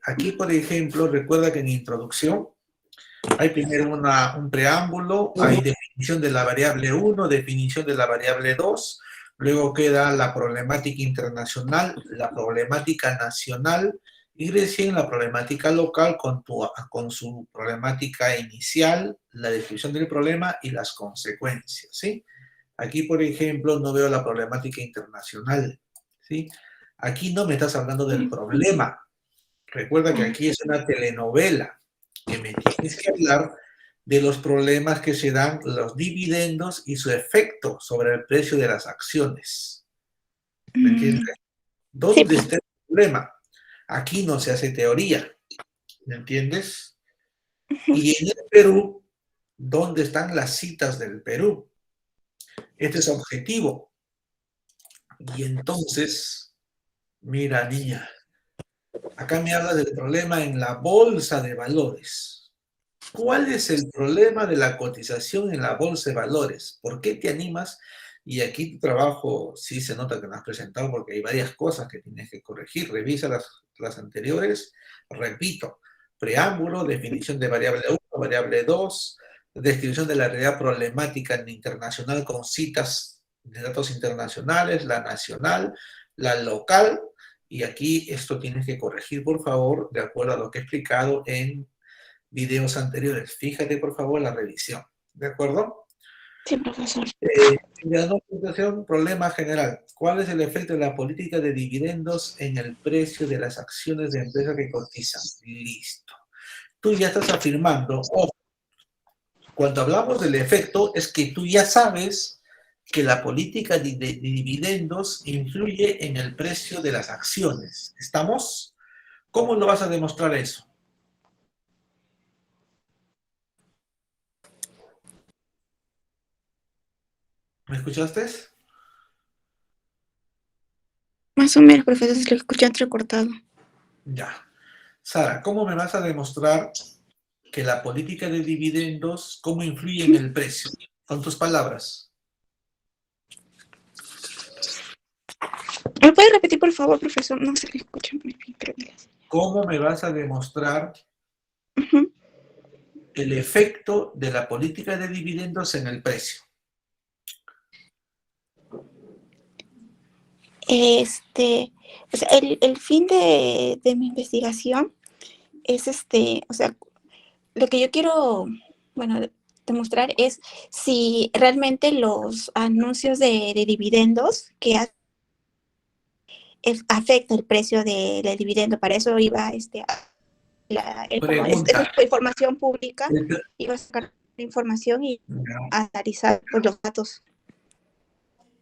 aquí, por ejemplo, recuerda que en introducción hay primero un preámbulo, hay definición de la variable 1, definición de la variable 2, luego queda la problemática internacional, la problemática nacional, y recién la problemática local con su problemática inicial, la descripción del problema y las consecuencias, ¿sí? Aquí, por ejemplo, no veo la problemática internacional, ¿sí? Aquí no me estás hablando del problema. Recuerda que aquí es una telenovela, que me tienes que hablar de los problemas que se dan, los dividendos y su efecto sobre el precio de las acciones. ¿Me entiendes? Sí, ¿Dónde está el problema? Aquí no se hace teoría, ¿me entiendes? Y en el Perú, ¿dónde están las citas del Perú? Este es objetivo. Y entonces, mira, niña, acá me habla del problema en la bolsa de valores. ¿Cuál es el problema de la cotización en la bolsa de valores? ¿Por qué te animas? Y aquí tu trabajo sí se nota que lo has presentado porque hay varias cosas que tienes que corregir. Revisa las anteriores. Repito, preámbulo, definición de variable 1, variable 2, descripción de la realidad problemática internacional con citas de datos internacionales, la nacional, la local, y aquí esto tienes que corregir, por favor, de acuerdo a lo que he explicado en videos anteriores. Fíjate, por favor, la revisión. ¿De acuerdo? sí, profesor. Problema general. ¿Cuál es el efecto de la política de dividendos en el precio de las acciones de empresas que cotizan? Listo. Tú ya estás afirmando, ojo, cuando hablamos del efecto, es que tú ya sabes que la política de dividendos influye en el precio de las acciones. ¿Estamos? ¿Cómo lo vas a demostrar eso? ¿Me escuchaste? Más o menos, profesor, se lo escuché entrecortado. Ya. Sara, ¿cómo me vas a demostrar que la política de dividendos, cómo influye en el precio? Con tus palabras. ¿Me puede repetir, por favor, profesor? No se le escucha muy bien, creo que ¿Cómo me vas a demostrar uh-huh. el efecto de la política de dividendos en el precio? O sea, el fin de mi investigación es o sea, lo que yo quiero, bueno, demostrar es si realmente los anuncios de dividendos que afecta el precio del dividendo. Para eso iba esta Pregunta. información pública, iba a sacar la información y Ya, analizar pues, los datos.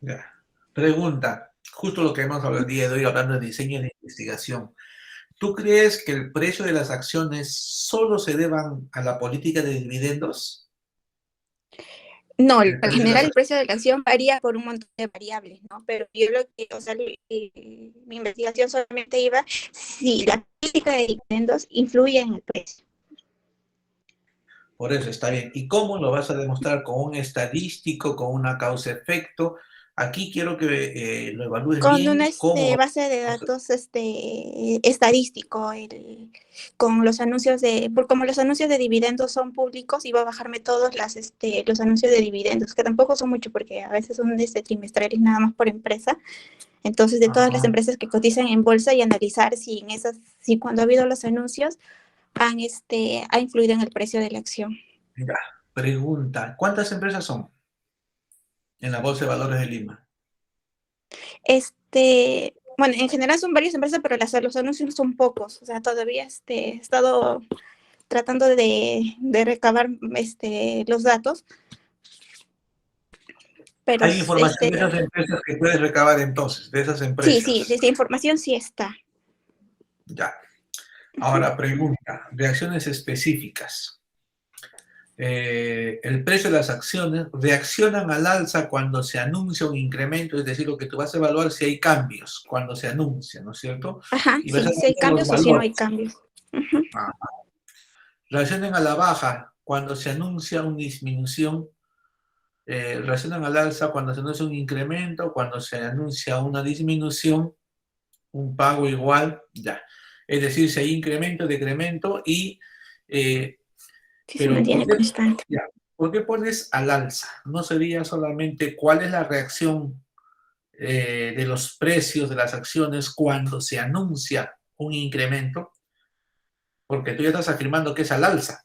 ya. Pregunta. Justo lo que hemos hablado el día de hoy, hablando de diseño y de investigación. ¿Tú crees que el precio de las acciones solo se deban a la política de dividendos? No, El en precio de las general el acciones. precio de la acción varía por un montón de variables, ¿no? Pero yo lo que, o sea, mi investigación solamente iba si la política de dividendos influye en el precio. Por eso está bien. ¿Y cómo lo vas a demostrar? ¿Con un estadístico, con una causa-efecto? Aquí quiero que lo evalúes Con una bien. ¿Cómo? base de datos estadístico, con los anuncios como los anuncios de dividendos son públicos, iba a bajarme todos los anuncios de dividendos, que tampoco son mucho porque a veces son trimestrales nada más por empresa. Entonces, de todas las Ajá. empresas que cotizan en bolsa y analizar si cuando ha habido los anuncios ha influido en el precio de la acción. Mira, pregunta, ¿cuántas empresas son en la Bolsa de Valores de Lima? Bueno, en general son varias empresas, pero los anuncios son pocos. O sea, todavía he estado tratando de recabar los datos, pero Hay información de esas empresas que puedes recabar entonces, de esas sí, empresas. esta información sí está. Ya. Ahora, pregunta, reacciones específicas. El precio de las acciones reaccionan al alza cuando se anuncia un incremento, es decir, lo que tú vas a evaluar si hay cambios cuando se anuncia, ¿no es cierto? Ajá, Y vas a sí, si hay evaluar los cambios o si no hay valores. cambios. Uh-huh. Ah. Reaccionan a la baja cuando se anuncia una disminución, reaccionan al alza cuando se anuncia un incremento, cuando se anuncia una disminución, un pago igual, ya. Es decir, si hay incremento, decremento y... Sí, se pero mantiene constante. ya, ¿por qué pones al alza? No sería solamente cuál es la reacción de los precios de las acciones cuando se anuncia un incremento, porque tú ya estás afirmando que es al alza.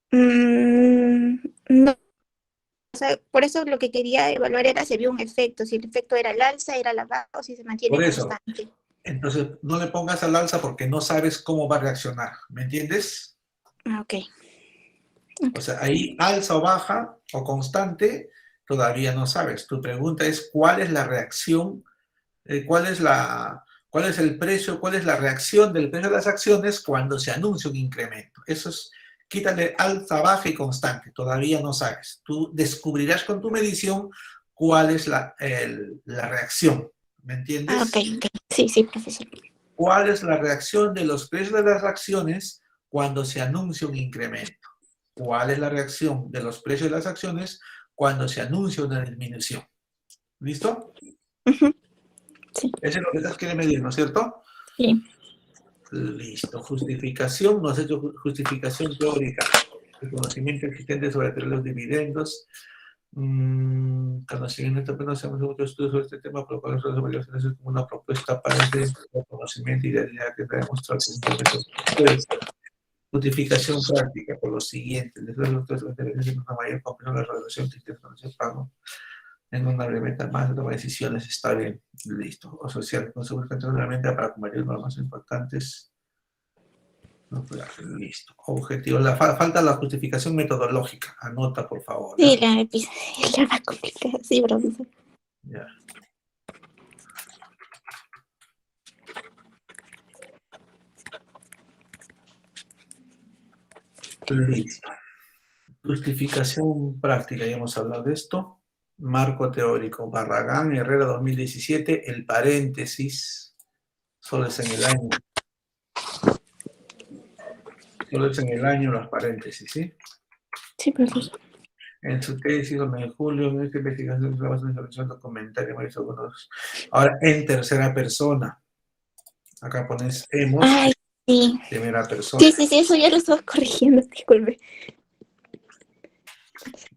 No, o sea, por eso lo que quería evaluar era si había un efecto, si el efecto era al alza, era a la baja o si se mantiene Por eso, constante. entonces no le pongas al alza porque no sabes cómo va a reaccionar, ¿me entiendes? Ok. O sea, ahí alza o baja o constante, todavía no sabes. Tu pregunta es cuál es la reacción, cuál es el precio, cuál es la reacción del precio de las acciones cuando se anuncia un incremento. Eso es, quítale alza, baja y constante, todavía no sabes. Tú descubrirás con tu medición cuál es la reacción, ¿me Ok, entiendes? ok. Sí, sí, profesor. ¿Cuál es la reacción de los precios de las acciones cuando se anuncia un incremento? ¿Cuál es la reacción de los precios de las acciones cuando se anuncia una disminución? ¿Listo? Uh-huh. Sí. Eso es lo que estás queriendo medir, ¿no es cierto? Sí. Listo. Justificación, no has hecho justificación teórica. El conocimiento existente sobre los dividendos. Conocimiento, pero no hacemos mucho estudio sobre este tema, por lo cual nosotros evaluaciones es como una propuesta para el conocimiento y realidad que demostrar pues, justificación práctica por lo siguiente. Les doy una mayor comprensión de la relación que usted pago en una breve más de toma de decisiones. Está bien, listo. O social, con su realmente para combatir normas importantes. No, listo. Objetivo. Falta la justificación metodológica. Anota, por favor. Sí, la más complicada. Sí, profesor. Ya. Listo. Justificación práctica, ya hemos hablado de esto. Marco teórico, Barragán, Herrera 2017, el paréntesis, solo es en el año. Solo es en el año los paréntesis, ¿sí? Sí, profesor. En su tesis, en julio, en esta investigación, comentario, algunos. Ahora, en tercera persona. Acá pones hemos, Ay, sí. primera persona. Sí, sí, sí, eso ya lo estaba corrigiendo, disculpe.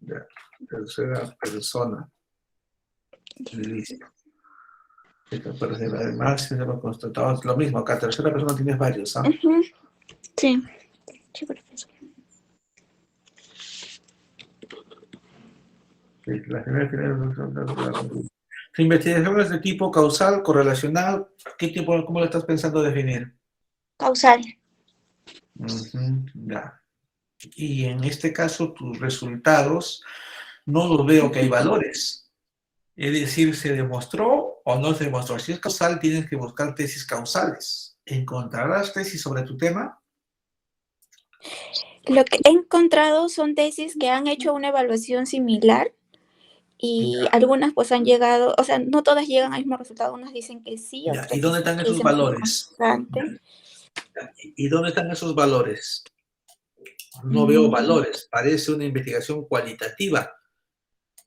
Ya, tercera persona. Listo. Además, hemos constatado lo mismo. Acá, tercera persona tienes varios, ¿ah? Uh-huh. Sí. Sí, profesor. Investigaciones de tipo causal, correlacional, ¿qué tipo, cómo lo estás pensando definir? Causal. Ya. Y en este caso, tus resultados, no los veo que hay valores. Es decir, ¿se demostró o no se demostró? Si es causal, tienes que buscar tesis causales. ¿Encontrarás tesis sobre tu tema? Lo que he encontrado son tesis que han hecho una evaluación similar y Ya. algunas pues han llegado, o sea, no todas llegan al mismo resultado, unas dicen que sí, Ya. ¿Y otras dónde dicen están que esos se mantiene valores? constante. Ya. ¿Y dónde están esos valores? No veo valores, parece una investigación cualitativa,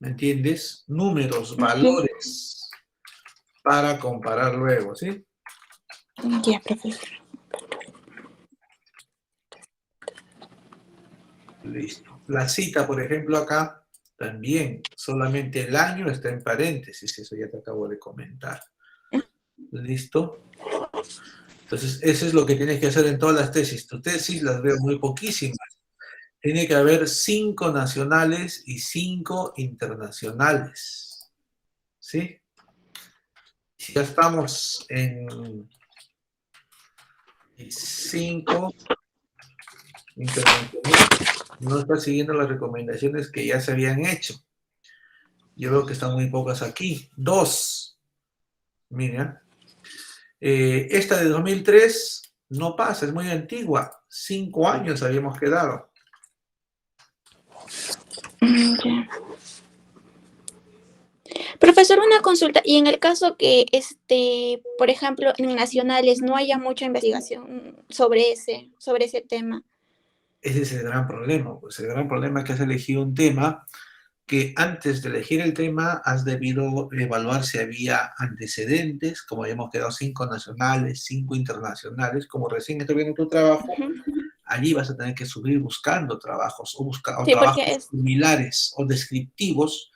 ¿me entiendes? Números, valores, para comparar luego, ¿sí? Ya, profesor. Listo. La cita, por ejemplo, acá, también, solamente el año está en paréntesis, eso ya te acabo de comentar. ¿Listo? Entonces, eso es lo que tienes que hacer en todas las tesis. Tu tesis las veo muy poquísimas. Tiene que haber 5 nacionales y 5 internacionales. ¿Sí? Si ya estamos en 5 internacionales, no está siguiendo las recomendaciones que ya se habían hecho. Yo veo que están muy pocas aquí. 2. Mira. Esta de 2003 no pasa, es muy antigua. 5 años habíamos quedado. Ya. Profesor, una consulta. Y en el caso que, por ejemplo, en nacionales no haya mucha investigación sobre ese tema. Ese es el gran problema. Pues el gran problema es que has elegido un tema que antes de elegir el tema has debido evaluar si había antecedentes, como habíamos quedado 5 nacionales, 5 internacionales, como recién estoy viendo tu trabajo, allí vas a tener que subir buscando trabajos o Sí, porque trabajos similares o descriptivos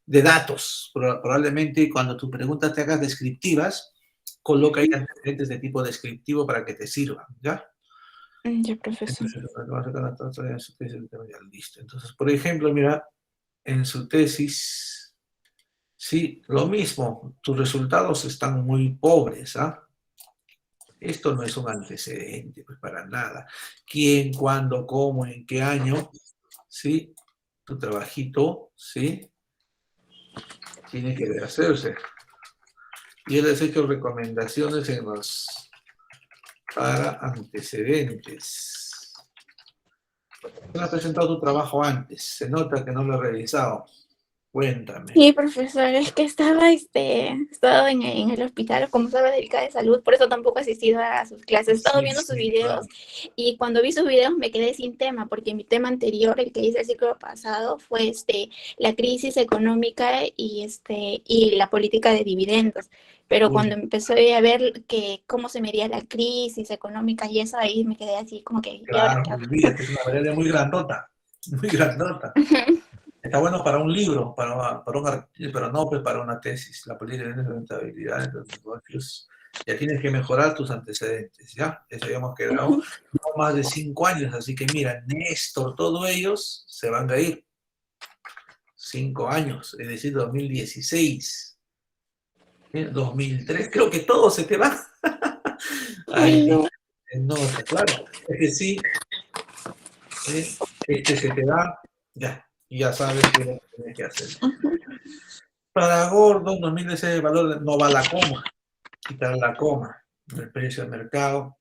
de datos. Probablemente cuando tu pregunta te hagas descriptivas, coloca ahí antecedentes de tipo descriptivo para que te sirvan, ¿ya? Ya, profesor. Listo. Entonces, por ejemplo, mira, en su tesis, sí, lo mismo, tus resultados están muy pobres, ¿ah? Esto no es un antecedente, pues para nada. ¿Quién, cuándo, cómo, en qué año? ¿Sí? Tu trabajito, ¿sí? Tiene que hacerse. Y él les ha hecho recomendaciones para antecedentes. ¿Quién ha presentado tu trabajo antes? Se nota que no lo he revisado. Cuéntame. Sí, profesor, es que estaba en el hospital, como estaba delicada de salud, por eso tampoco he asistido a sus clases. He estado Sí, viendo sus sí, videos claro. y cuando vi sus videos me quedé sin tema, porque mi tema anterior, el que hice el ciclo pasado, fue la crisis económica y la política de dividendos. Pero Uy, cuando empecé a ver que cómo se medía la crisis económica y eso, ahí me quedé así como que, ¿y ahora claro, qué hago? olvídate, es una variable muy grandota. Muy grandota. Está bueno para un libro, para un artículo, pero no pues para una tesis. La política de rentabilidad de los negocios. Ya tienes que mejorar tus antecedentes, ¿ya? Eso habíamos quedado. No más de 5 años, así que mira, Néstor, todos ellos se van a ir. 5 años, es decir, 2016, 2003, creo que todo se te va. Ay, Ahí, no. nota, claro. Es que sí, se te va, ya sabes qué es lo que tienes que hacer. Para Gordon, 2016 el valor no va a la coma, quitar la coma, el precio del mercado,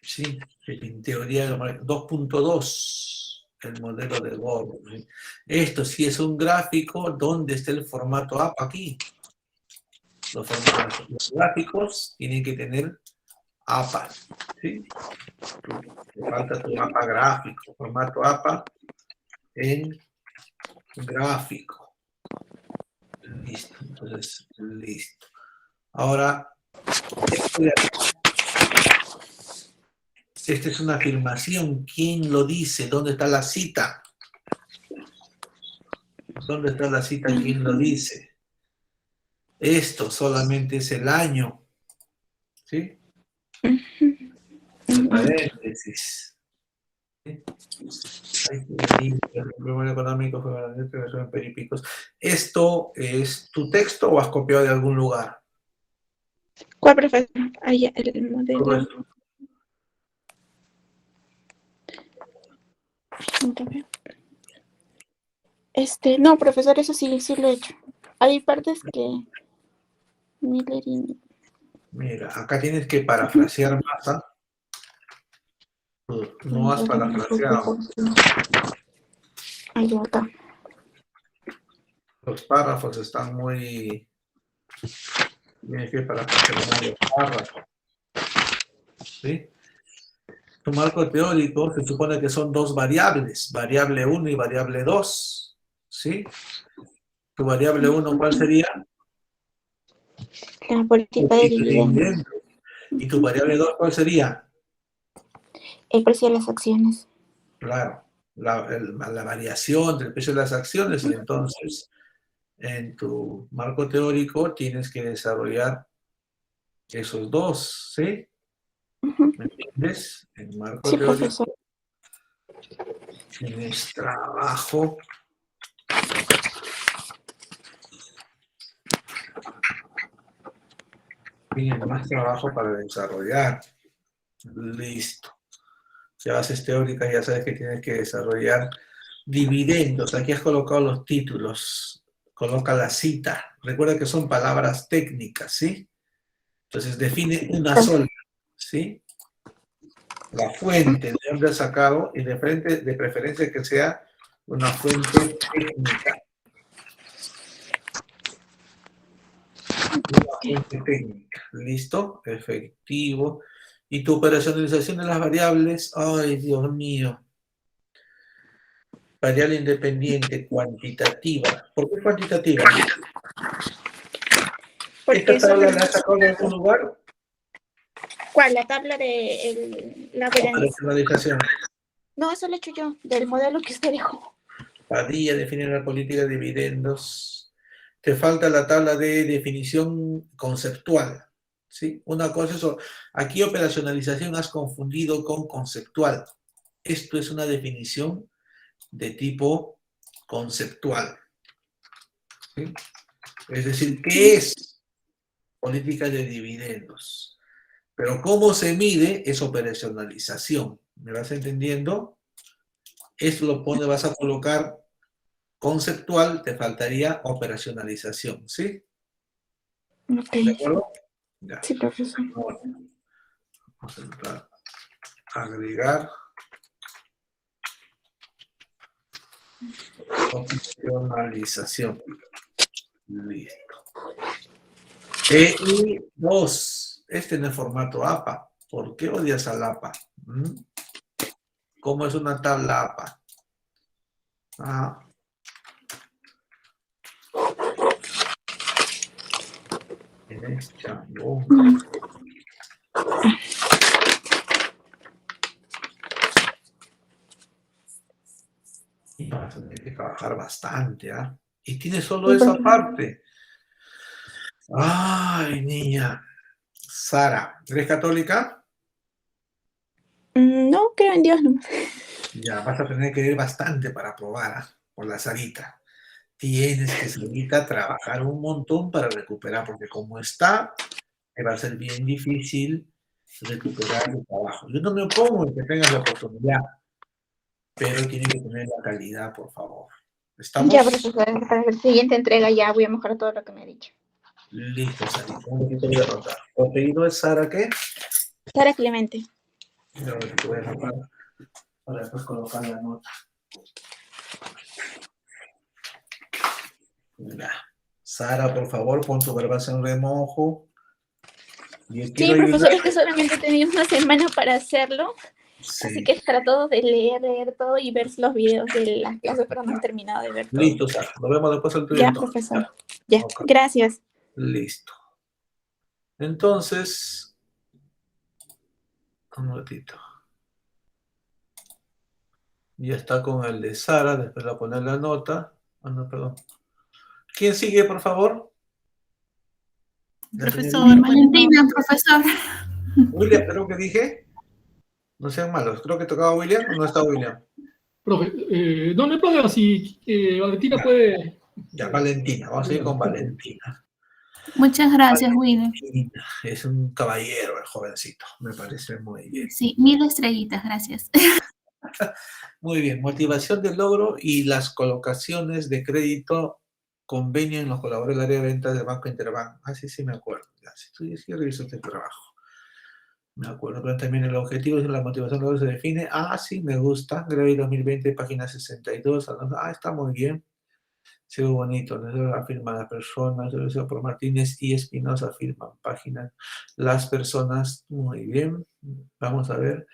sí, en teoría 2.2, el modelo de Gordon. ¿Sí? Esto sí es un gráfico donde está el formato APA aquí. Los gráficos tienen que tener APA, ¿sí? Te falta tu mapa gráfico, formato APA en gráfico. Listo, entonces, listo. Ahora, esta es una afirmación. ¿Quién lo dice? ¿Dónde está la cita? ¿Dónde está la cita? ¿Quién lo dice? Esto solamente es el año. ¿Sí? El paréntesis. ¿Sí? El problema económico fue peripicos. ¿Esto es tu texto o has copiado de algún lugar? ¿Cuál, profesor? Ah, ya, el Todo modelo. esto. No, profesor, eso sí, sí lo he hecho. Hay partes que Miller y... Mira, acá tienes que parafrasear más. ¿Ah? No has parafraseado. Ahí está. Los párrafos están muy... Tienes que parafrasear los párrafos. ¿Sí? Tu marco teórico se supone que son dos variables, variable 1 y variable 2. ¿Sí? Tu variable 1, ¿cuál sería? La política de dividendos. Dividendo. ¿Y tu variable 2, cuál sería? El precio de las acciones. Claro, la variación del precio de las acciones. Y entonces, en tu marco teórico tienes que desarrollar esos dos, ¿sí? ¿Me entiendes? En marco Sí, teórico profesor. tienes trabajo. Tienes más trabajo para desarrollar. Listo. Ya bases teóricas, ya sabes que tienes que desarrollar dividendos. Aquí has colocado los títulos. Coloca la cita. Recuerda que son palabras técnicas, ¿sí? Entonces define una sola, ¿sí? La fuente de dónde has sacado y de preferencia que sea una fuente técnica. Una fuente técnica. ¿Listo? Efectivo. Y tu operacionalización de las variables, ay, Dios mío. Variable independiente cuantitativa. ¿Por qué cuantitativa? ¿Esta Porque son tabla la has sacado de algún lugar? ¿Cuál? La tabla de la Operacionalización. No, eso lo he hecho yo, del modelo que usted dijo. Padilla define la política de dividendos. Te falta la tabla de definición conceptual. ¿Sí? Una cosa es, aquí operacionalización has confundido con conceptual. Esto es una definición de tipo conceptual. ¿Sí? Es decir, ¿qué es política de dividendos? Pero cómo se mide es operacionalización. ¿Me vas entendiendo? Eso lo vas a colocar conceptual, te faltaría operacionalización, ¿sí? Ok. ¿De acuerdo? Ya. Sí, profesor. Vamos a entrar. Agregar operacionalización. Listo. Y 2. Este en el formato APA. ¿Por qué odias al APA? ¿Cómo es una tabla APA? Tienes chambón. Y vas a tener que trabajar bastante, ¿ah? Y tiene solo esa parte. Ay, niña. Sara, ¿eres católica? No, creo en Dios nomás. Ya, vas a tener que ir bastante para probar por la Sarita. Tienes que, Sarita, trabajar un montón para recuperar, porque como está, te va a ser bien difícil recuperar el trabajo. Yo no me opongo en que tengas la oportunidad, pero tiene que tener la calidad, por favor. ¿Estamos? Ya, profesor, para la siguiente entrega ya voy a mejorar todo lo que me ha dicho. Listo, Sarita. Un poquito voy a anotar. ¿Tu apellido es Sara qué? Sara Clemente. Ya, te voy a anotar para después colocar la nota. Ya. Sara, por favor, pon tu verbazo en remojo. Yo Sí, quiero profesor, ayudar. es que solamente tenía una semana para hacerlo. Sí. Así que trato de leer todo y ver los videos de las clases, pero no he terminado de ver todo. Listo, Sara. Nos vemos después del tuyo. Ya, Entonces. profesor. Ya, Okay. gracias. Listo. Entonces, un ratito. Ya está con el de Sara. Después le voy a poner la nota. No, perdón. ¿Quién sigue, por favor? Profesor, Valentina, profesor. William, creo que dije. No sean malos. Creo que tocaba William o no está William. Profe, no hay problema, si Valentina puede... Ya, Valentina. Vamos a ir con Valentina. Muchas gracias, William. Es un caballero el jovencito. Me parece muy bien. Sí, 1000 estrellitas, gracias. Muy bien. Motivación del logro y las colocaciones de crédito convenio en los colaboradores del área de ventas del Banco Interbank. Sí me acuerdo. Ya, sí reviso este trabajo. Me acuerdo, pero también el objetivo y la motivación del logro se define. Sí, me gusta. Grey 2020, página 62. Está muy bien. Se ve bonito. Afirma las personas. Por Martínez y Espinosa afirman páginas. Las personas, muy bien. Vamos a ver.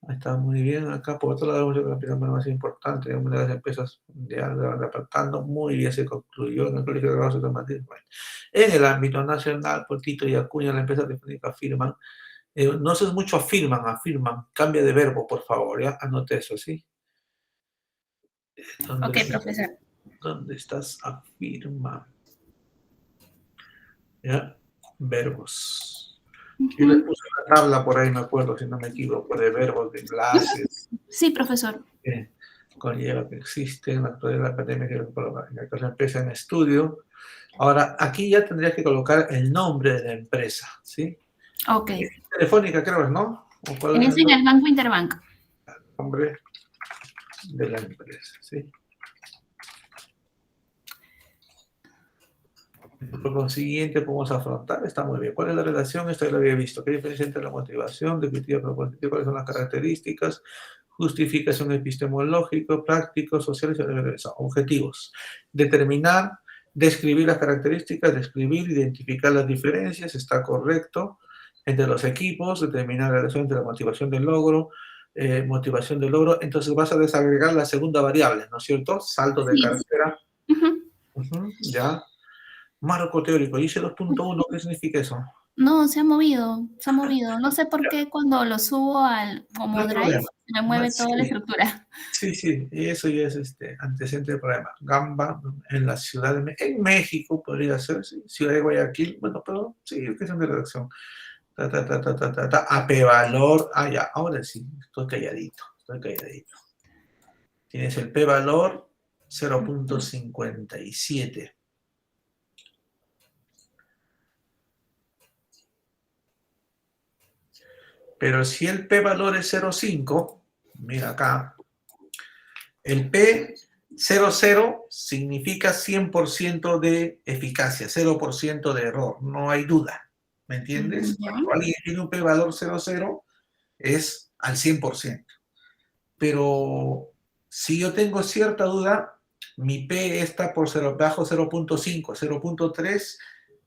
Está muy bien. Acá, por otro lado, la pirámide más importante, una de las empresas mundiales apartando, muy bien se concluyó en el Colegio de Trabajo de Madrid. Bueno, en el ámbito nacional, por Tito y Acuña, la empresa telefónica afirman, no sé mucho afirman, cambia de verbo, por favor, ya, anote eso, ¿sí? Ok, profesor. ¿Dónde estás? Afirma. ¿Ya? Verbos. Yo le puse una tabla por ahí, me acuerdo, si no me equivoco, de verbos, de enlaces. Sí, profesor. Conlleva que existe en la actualidad la academia que la empresa en estudio. Ahora, aquí ya tendrías que colocar el nombre de la empresa, ¿sí? Ok. Telefónica, creo, ¿no? ¿O cuál Es en el Banco Interbank. El nombre de la empresa, ¿sí? Por consiguiente, podemos afrontar, está muy bien. ¿Cuál es la relación? Esta ya lo había visto. ¿Qué diferencia entre la motivación, descriptiva, propositiva? ¿Cuáles son las características? Justificación epistemológico, práctico, social y objetivos. Determinar, describir las características, describir, identificar las diferencias, está correcto. Entre los equipos, determinar la relación entre la motivación del logro, motivación de logro, entonces vas a desagregar la segunda variable, ¿no es cierto? Saldo de Sí. cartera. Ujú. Ya. Marco teórico, dice 2.1, ¿qué significa eso? No, se ha movido, se ha movido. No sé por qué cuando lo subo al No como hay Drive problema. me mueve Sí, toda la estructura. sí, eso ya es antecedente del problema. Gamba, en la ciudad en México podría ser, sí, Ciudad de Guayaquil, bueno, pero sí, es cuestión de redacción. AP valor, ya, ahora sí, estoy calladito. Tienes el P valor 0.57. Pero si el P valor es 0.5, mira acá, el P 00 significa 100% de eficacia, 0% de error, no hay duda, ¿me entiendes? Ya. Cuando alguien tiene un P valor 00 es al 100%. Pero si yo tengo cierta duda, mi P está por bajo 0.5, 0.3,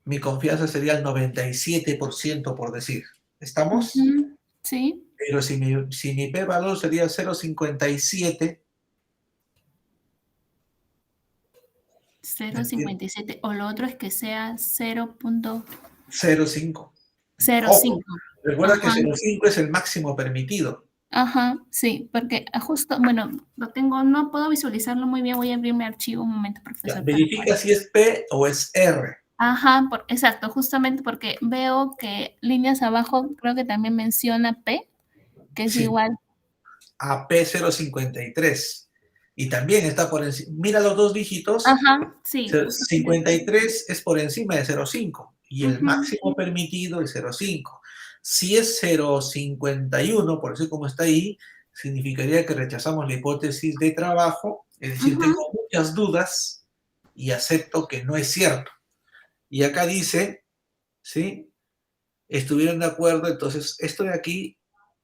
mi confianza sería el 97%, por decir. ¿Estamos? Ujú. Sí, Pero si mi P valor sería 0.57, 0.57. O lo otro es que sea 0.5. 0.05. Ojo, recuerda que Ajá. 0.5 es el máximo permitido. Ajá, sí, porque justo, bueno, lo tengo, no puedo visualizarlo muy bien, voy a abrir mi archivo un momento, Ya, profesor, para poder. verifica si es P o es R. Ajá, exacto, justamente porque veo que líneas abajo creo que también menciona P, que es Sí, igual. a P0.53. Y también está por encima. Mira los dos dígitos. Ajá, sí, justamente. 53 es por encima de 0.5 y el Ujú, máximo permitido es 0.5. Si es 0.51, por eso como está ahí, significaría que rechazamos la hipótesis de trabajo, es decir, ujú, tengo muchas dudas y acepto que no es cierto. Y acá dice, ¿sí? Estuvieron de acuerdo, entonces esto de aquí,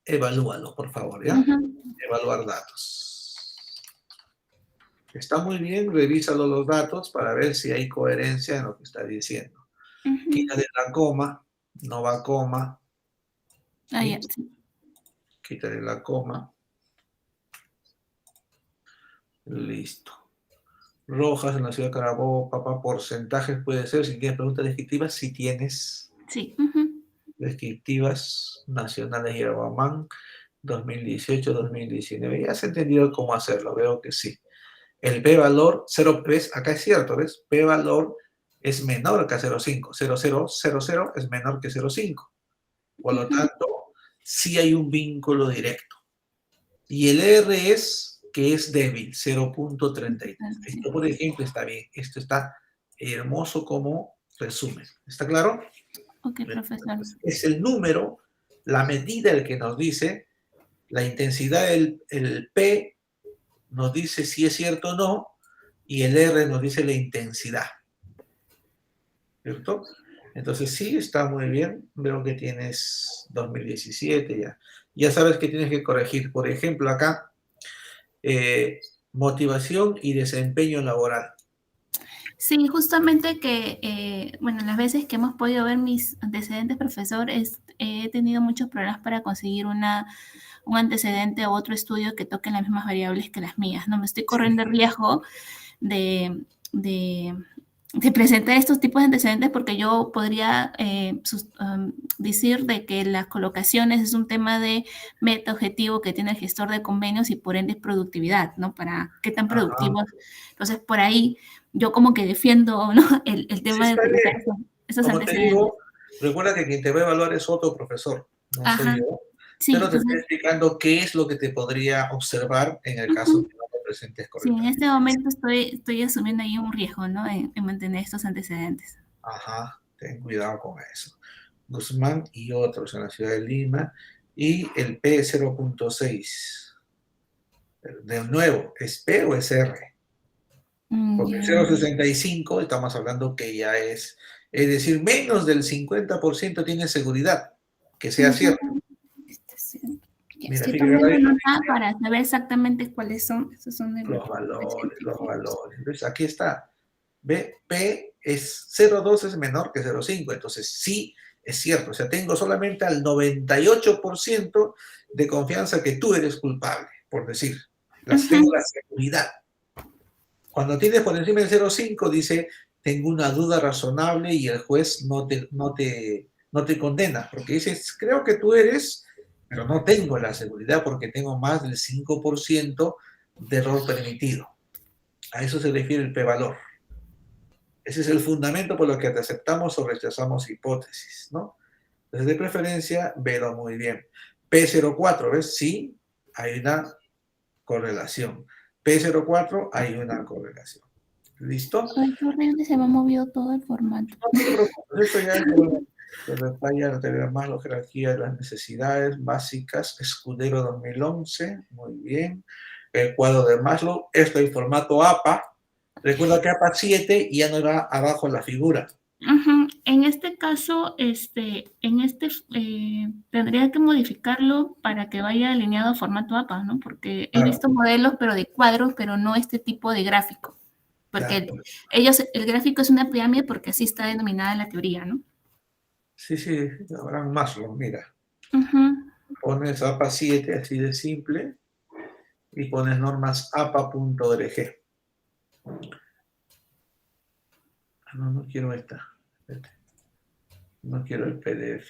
evalúalo, por favor, ¿ya? ujú, Evaluar datos. Está muy bien, revísalo los datos para ver si hay coherencia en lo que está diciendo. ujú. Quítale la coma, no va coma, Ah, ya, ¿sí? sí. Quítale la coma, listo. Rojas en la ciudad de Carabobo, papá, porcentajes puede ser, si tienes preguntas descriptivas, si tienes Sí, ujú, descriptivas nacionales y Aguamán, 2018-2019, ya has entendido cómo hacerlo, veo que sí. El p-valor, 0, ¿ves? Acá es cierto, ¿ves? P-valor es menor que 0,5, 0,000 es menor que 0,5. Por lo ujú. tanto, sí hay un vínculo directo. Y el R es que es débil, 0.33. Sí. Esto, por ejemplo, está bien. Esto está hermoso como resumen. ¿Está claro? Ok, profesor. Es el número, la medida el que nos dice, la intensidad, el P nos dice si es cierto o no, y el R nos dice la intensidad. ¿Cierto? Entonces sí, está muy bien. Veo que tienes 2017 ya. Ya sabes que tienes que corregir. Por ejemplo, acá, motivación y desempeño laboral. Sí, justamente que, bueno, las veces que hemos podido ver mis antecedentes, profesor, he tenido muchos problemas para conseguir un antecedente o otro estudio que toque las mismas variables que las mías, ¿no? Me estoy corriendo el riesgo de, de, de presentar estos tipos de antecedentes porque yo podría decir de que las colocaciones es un tema de meta objetivo que tiene el gestor de convenios y por ende productividad, ¿no? Para qué tan Ajá. productivos. Entonces, por ahí yo como que defiendo, ¿no? el Sí, tema de está utilizar bien. esos Como te antecedentes. digo, recuerda que quien te va a evaluar es otro profesor, no Ajá, soy yo. sí, Pero te entonces, estoy explicando qué es lo que te podría observar en el caso de ujú. que no te presentes Sí, en correctamente. este momento estoy asumiendo ahí un riesgo, ¿no? En mantener estos antecedentes. Ajá, ten cuidado con eso. Guzmán y otros en la ciudad de Lima. Y el P0.6. De nuevo, ¿es P o es R? Porque Ya. 0.65 estamos hablando que ya es decir, menos del 50% tiene seguridad que sea cierto. Ujú. Sí. Ya, Mira, estoy fíjate, tomando ahí nos nota dice para saber exactamente cuáles son. Estos son de los los científicos. valores. ¿Ves? Aquí está. ¿Ve? P es 0.2 es menor que 0.5. Entonces, sí, es cierto. O sea, tengo solamente al 98% de confianza que tú eres culpable, por decir. Tengo la seguridad. Cuando tienes por encima del 0,5 dice, tengo una duda razonable y el juez no te condena, porque dices, creo que tú eres, pero no tengo la seguridad porque tengo más del 5% de error permitido. A eso se refiere el p-valor. Ese es el fundamento por lo que te aceptamos o rechazamos hipótesis, ¿no? Entonces, de preferencia, velo muy bien. P04, ¿ves? Sí, hay una correlación. P04, hay una correlación. ¿Listo? Ay, qué horrible, se me ha movido todo el formato. No te preocupes, esto ya se detalla, te veo más la jerarquía de las necesidades básicas, Escudero 2011, muy bien. El cuadro de Maslow, esto en formato APA. Recuerda que APA 7 ya no va abajo en la figura. En este caso, tendría que modificarlo para que vaya alineado a formato APA, ¿no? Porque he visto modelos, pero de cuadros, pero no este tipo de gráfico. Porque el gráfico es una pirámide porque así está denominada la teoría, ¿no? Sí, Abraham Maslow, mira. Pones APA 7, así de simple, y pones normas apa.org. No quiero esta. No quiero el PDF.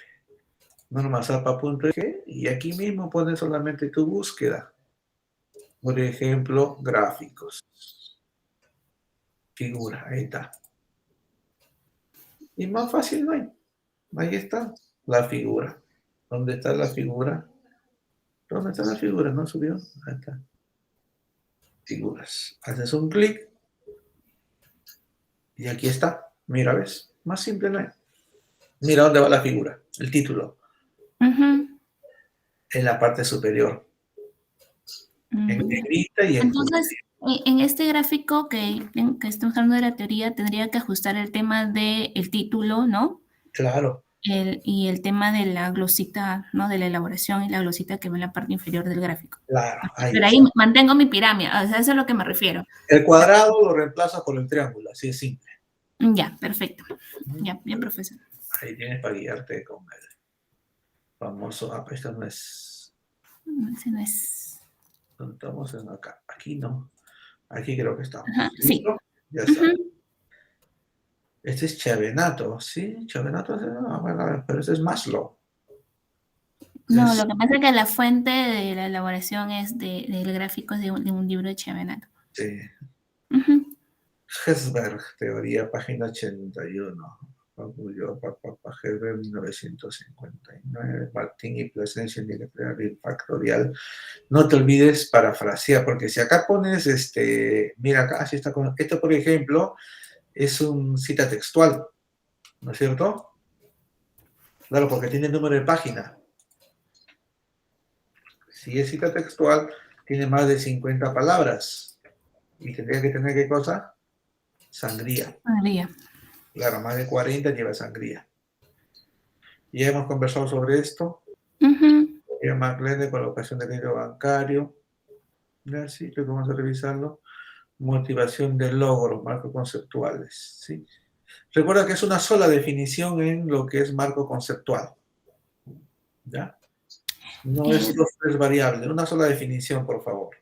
Normasapa.org y aquí mismo pones solamente tu búsqueda. Por ejemplo, gráficos. Figura, ahí está. Y más fácil no hay. Ahí está la figura. ¿Dónde está la figura? ¿Dónde está la figura? ¿No subió? Ahí está. Figuras. Haces un clic y aquí está. Mira, ¿ves? Más simple no hay. Mira dónde va la figura, el título. En la parte superior. En negrita y en... Entonces, en este gráfico que estamos hablando de la teoría, tendría que ajustar el tema del título, ¿no? Claro. Y el tema de la glosita, ¿no? De la elaboración y la glosita que va en la parte inferior del gráfico. Claro. Pero ahí mantengo mi pirámide, o sea, eso es a lo que me refiero. El cuadrado lo reemplaza por el triángulo, así de simple. Ya, perfecto. Ya, bien, profesor. Ahí tienes para guiarte con el famoso... Ah, esta no es... Ese no es... ¿Dónde estamos? Acá. Aquí no. Aquí creo que estamos. Sí. Ya está. Este es Chavenato, ¿sí? Chavenato, no, pero este es Maslow. No, lo que pasa es que la fuente de la elaboración es del gráfico de un libro de Chavenato. Sí. Hesberg, teoría, página 81. Hesberg, 1959. Martín y Plasencia, factorial. No te olvides parafrasear, porque si acá pones, mira acá, así está con... Esto, por ejemplo, es un cita textual, ¿no es cierto? Claro, porque tiene número de página. Si es cita textual, tiene más de 50 palabras. ¿Y tendría que tener qué cosa? Sangría. Sangría. Claro, más de 40 lleva sangría. Ya hemos conversado sobre esto. McLean, colocación de crédito bancario. Ya, sí, creo que vamos a revisarlo. Motivación de logro, marcos conceptuales. ¿Sí? Recuerda que es una sola definición en lo que es marco conceptual. ¿Ya? No es los tres variables, una sola definición, por favor.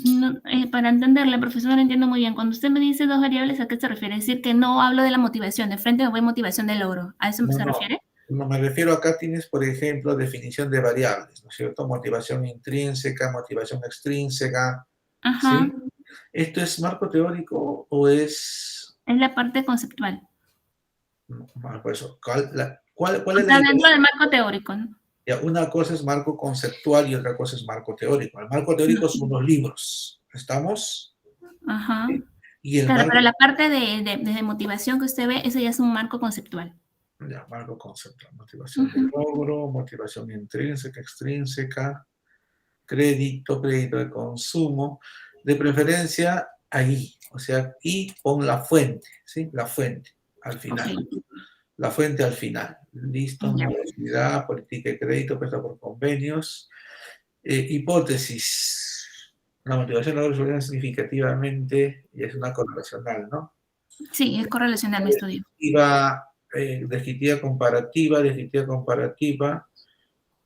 No, para entenderle, profesor, no entiendo muy bien. Cuando usted me dice dos variables, ¿a qué se refiere? Es decir, que no hablo de la motivación, de frente no voy motivación de logro. ¿A eso se refiere? No, me refiero acá, tienes, por ejemplo, definición de variables, ¿no es cierto? Motivación intrínseca, motivación extrínseca. ¿Sí? ¿Esto es marco teórico o es...? Es la parte conceptual. Por eso, ¿cuál es la dentro del marco teórico, ¿no? Ya, una cosa es marco conceptual y otra cosa es marco teórico. El marco teórico son los libros. ¿Estamos? ¿Sí? Y pero la parte de motivación que usted ve, ese ya es un marco conceptual. Ya, marco conceptual. Motivación de logro, motivación intrínseca, extrínseca, crédito de consumo. De preferencia, ahí. O sea, y pon la fuente, ¿sí? La fuente, al final. Okay. La fuente al final. Listo, universidad, política de crédito, presta por convenios. Hipótesis. La motivación de logro significativamente y es una correlacional, ¿no? Sí, es correlacional mi estudio. Iba descriptiva comparativa,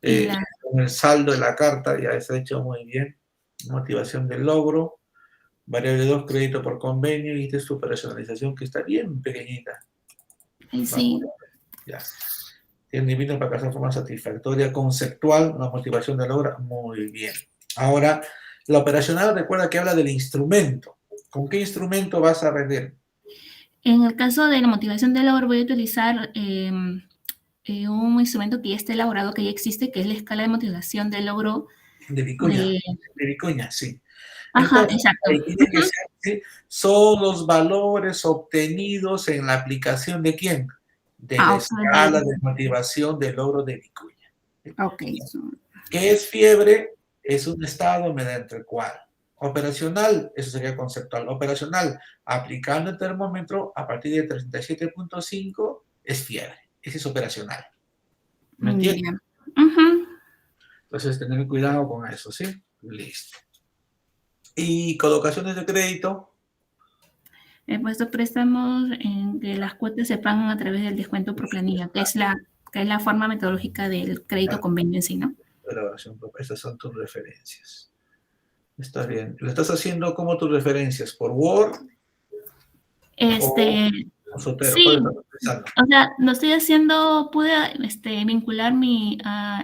Y la, con el saldo de la carta, ya está hecho muy bien. Motivación del logro, variable 2, crédito por convenio, y esta es su personalización que está bien pequeñita. sí. Ya. Tiene vino para casar de forma satisfactoria, conceptual, una motivación del logro, muy bien. Ahora, la operacional, recuerda que habla del instrumento. ¿Con qué instrumento vas a vender? En el caso de la motivación del logro voy a utilizar un instrumento que ya está elaborado, que ya existe, que es la escala de motivación del logro De Vicuña. de... De Vicuña, sí. Ajá, Entonces, exacto. ahí tiene que ser, ¿sí? Son los valores obtenidos en la aplicación de ¿quién? De la Ok. escala de motivación del logro de Vicuña. Ok. ¿Qué es fiebre? Es un estado mediante el cual. Operacional, eso sería conceptual. Operacional, aplicando el termómetro a partir de 37.5 es fiebre. Ese es operacional. ¿Me entiendes? Uh-huh. Entonces, tener cuidado con eso, ¿sí? Listo. Y colocaciones de crédito. He puesto préstamos en que las cuotas se pagan a través del descuento por planilla, que es la forma metodológica del crédito convenio en sí, ¿no? Estas son tus referencias. Está bien. ¿Lo estás haciendo como tus referencias? ¿Por Word? ¿O Sotero? Sí, ¿Cuál estás utilizando? o sea, lo estoy haciendo, pude vincular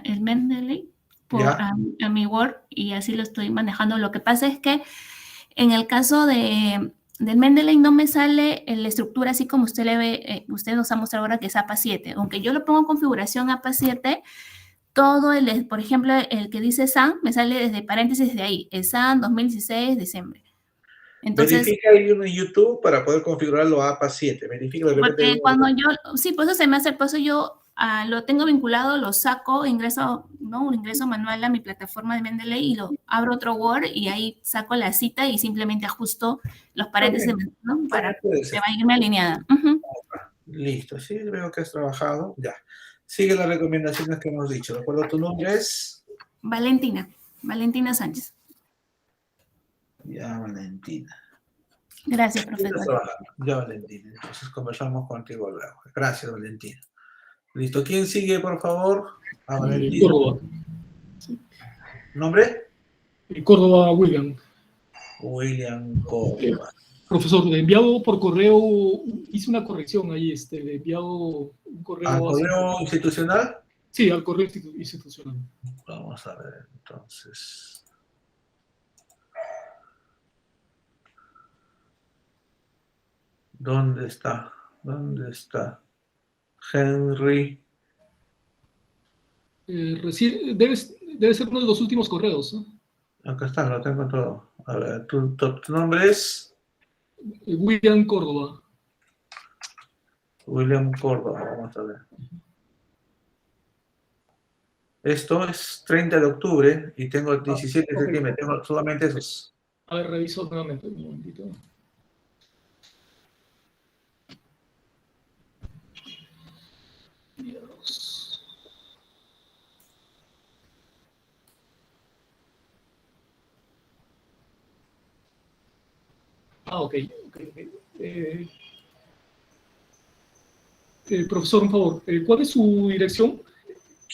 el Mendeley a mi Word y así lo estoy manejando. Lo que pasa es que en el caso del Mendeley no me sale la estructura así como usted le ve, usted nos ha mostrado ahora que es APA 7. Aunque yo lo pongo en configuración APA 7, todo por ejemplo, el que dice SAN, me sale desde paréntesis de ahí, el SAN 2016, diciembre. Entonces, verifica ahí uno en YouTube para poder configurarlo a APA 7. Verifica de repente. porque cuando sí, pues eso se me hace, por eso yo lo tengo vinculado, lo saco, ingreso manual a mi plataforma de Mendeley y lo abro otro Word y ahí saco la cita y simplemente ajusto los paréntesis, ¿no? Para que vaya a irme alineada. Uh-huh. Listo, sí, veo que has trabajado. Ya. Sigue las recomendaciones que hemos dicho. ¿De acuerdo? ¿Tu nombre es? Valentina Sánchez. Ya, Valentina. Gracias, profesor. Ya, Valentina. Entonces conversamos contigo luego. Gracias, Valentina. Listo. ¿Quién sigue, por favor? A Valentina. Córdoba. ¿Nombre? Córdoba, William. William Córdoba. Profesor, le he enviado por correo, hice una corrección ahí, le he enviado un correo. ¿Al correo institucional? Sí, al correo institucional. Vamos a ver, entonces. ¿Dónde está? ¿Dónde está? Henry. Debe ser uno de los últimos correos, ¿no? Acá está, lo tengo todo. A ver, ¿tu nombre es? William Córdoba. William Córdoba, vamos a ver. Esto es 30 de octubre y tengo 17 de septiembre, tengo solamente esos. A ver, reviso nuevamente un momentito. Dios. Ok. Profesor, un favor, ¿cuál es su dirección?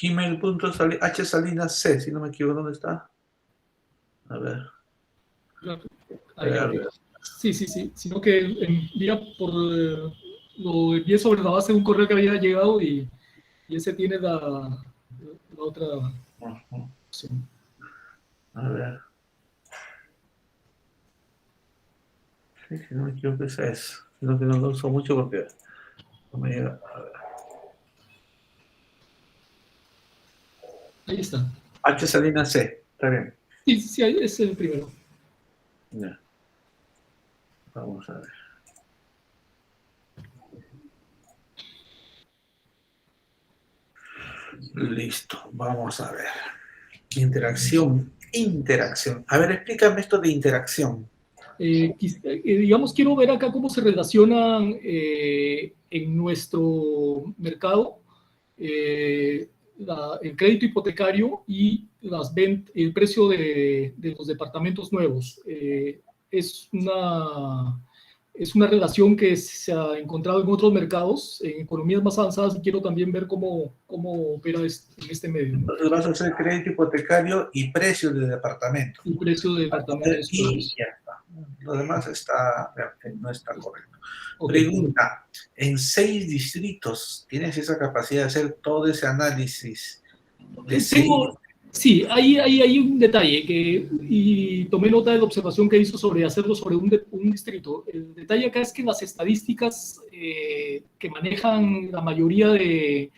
Gmail.h Salinas C, si no me equivoco, ¿dónde está? A ver. Ahí. Sí, sino que envía lo envié sobre la base de un correo que había llegado y ese tiene la otra opción. A ver. Sí, si no me equivoco, esa es. Sino que no lo uso mucho porque no me llega. A ver. Ahí está. H Salinas C, está bien. Sí, ahí es el primero. Ya. Vamos a ver. Listo, vamos a ver. Interacción. A ver, explícame esto de interacción. Digamos, quiero ver acá cómo se relacionan en nuestro mercado el crédito hipotecario y el precio de los departamentos nuevos. Es es una relación que se ha encontrado en otros mercados, en economías más avanzadas, y quiero también ver cómo opera en este medio, ¿no? Entonces vas a hacer crédito hipotecario y precios de departamento. El precio de departamentos. Y ya está. Lo demás no está correcto. Okay. Pregunta, en 6 distritos, ¿tienes esa capacidad de hacer todo ese análisis? Sí, hay un detalle y tomé nota de la observación que hizo sobre hacerlo sobre un distrito. El detalle acá es que las estadísticas que manejan la mayoría de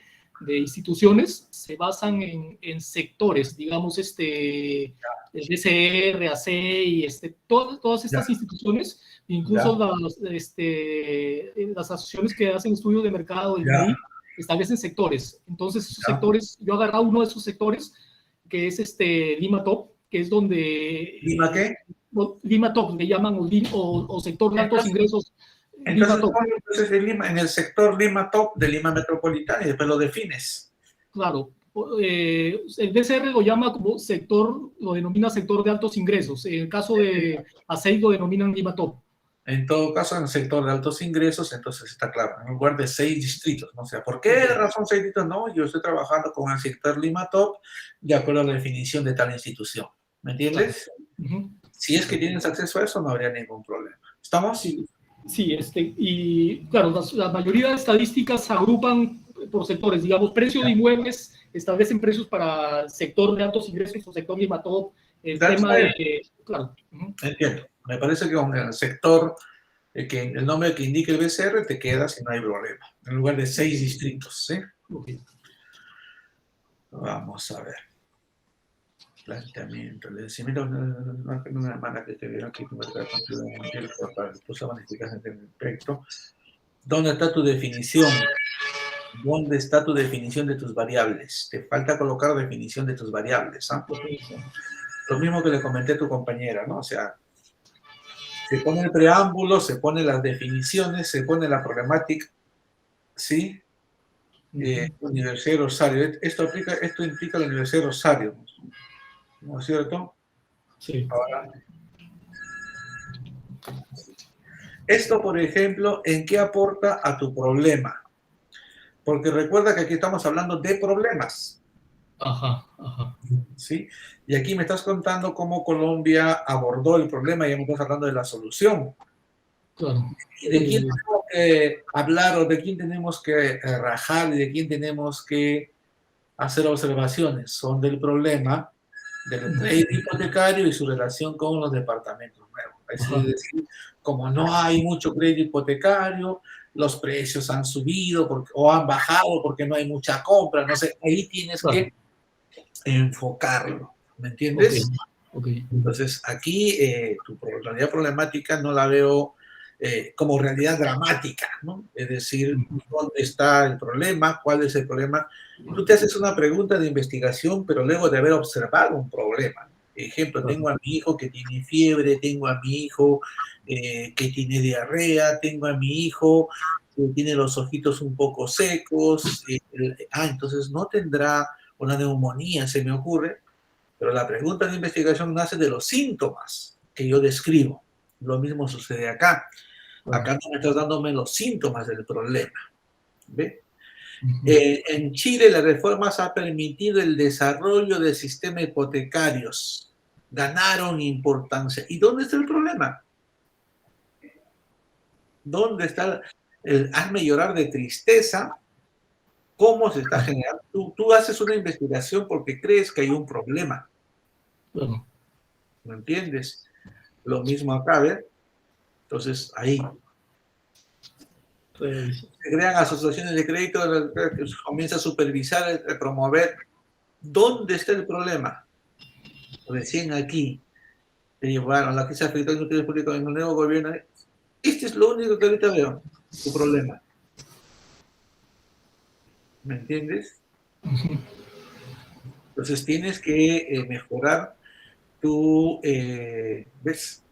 instituciones se basan en sectores, digamos, el DCR, AC y todas estas instituciones, incluso las asociaciones que hacen estudios de mercado, establecen sectores. Entonces, esos sectores, yo agarraba uno de esos sectores, que es Lima Top, que es donde... ¿Lima qué? Lima Top, le llaman, o sector de altos ingresos. Entonces en el sector Lima Top de Lima Metropolitana y después lo defines. Claro. El DCR lo llama como sector, lo denomina sector de altos ingresos. En el caso de ACEI lo denominan Lima Top. En todo caso, en el sector de altos ingresos, entonces está claro, en lugar de 6 distritos, ¿no? O sea, ¿por qué razón 6 distritos? No, yo estoy trabajando con el sector Lima Top de acuerdo a la definición de tal institución. ¿Me entiendes? Si es que tienes acceso a eso, no habría ningún problema. ¿Estamos? Sí, y claro, la mayoría de estadísticas agrupan por sectores, digamos, precio de inmuebles, establecen precios para el sector de altos ingresos o sector Lima Top, el tema de... Claro. Entiendo. Me parece que con el sector, que el nombre que indique el BCR, te quedas y no hay problema. En lugar de 6 distritos, ¿sí? Okay. Vamos a ver. Planteamiento. Le decía, mira, una hermana que te vieron aquí, para tus bonificaciones en el aspecto. ¿Dónde está tu definición? ¿Dónde está tu definición de tus variables? Te falta colocar definición de tus variables, ¿ah? Lo mismo que le comenté a tu compañera, ¿no? O sea, se pone el preámbulo, se pone las definiciones, se pone la problemática, ¿sí? Universidad de Rosario. Esto implica la Universidad de Rosario, ¿no es cierto? Sí. Ahora, esto, por ejemplo, ¿en qué aporta a tu problema? Porque recuerda que aquí estamos hablando de problemas. Ajá. ¿Sí? Y aquí me estás contando cómo Colombia abordó el problema y ya me estás hablando de la solución. Claro. ¿Y de quién tenemos que hablar o de quién tenemos que rajar y de quién tenemos que hacer observaciones? Son del problema del crédito hipotecario y su relación con los departamentos nuevos. Es decir, como no hay mucho crédito hipotecario, los precios han subido o han bajado porque no hay mucha compra, no sé, ahí tienes que enfocarlo, ¿me entiendes? Okay. Entonces, aquí tu realidad problemática no la veo como realidad dramática, ¿no? Es decir, ¿dónde está el problema? ¿Cuál es el problema? Tú te haces una pregunta de investigación, pero luego de haber observado un problema. Ejemplo, tengo a mi hijo que tiene fiebre, tengo a mi hijo que tiene diarrea, tengo a mi hijo que tiene los ojitos un poco secos, entonces no tendrá una neumonía, se me ocurre, pero la pregunta de investigación nace de los síntomas que yo describo. Lo mismo sucede acá. Acá no me estás dándome los síntomas del problema. ¿Ve? En Chile las reformas han permitido el desarrollo del sistema hipotecarios. Ganaron importancia. ¿Y dónde está el problema? ¿Dónde está hazme llorar de tristeza? ¿Cómo se está generando? Tú haces una investigación porque crees que hay un problema. ¿Me entiendes? Lo mismo acá, ¿ves? Entonces, ahí. Se crean asociaciones de crédito, comienza a supervisar, a promover. ¿Dónde está el problema? Recién aquí. Te llevaron la crisis afectó a los utilidades públicos en el nuevo gobierno. Este es lo único que ahorita veo, tu problema. ¿Me entiendes? Entonces tienes que mejorar tu, ¿ves?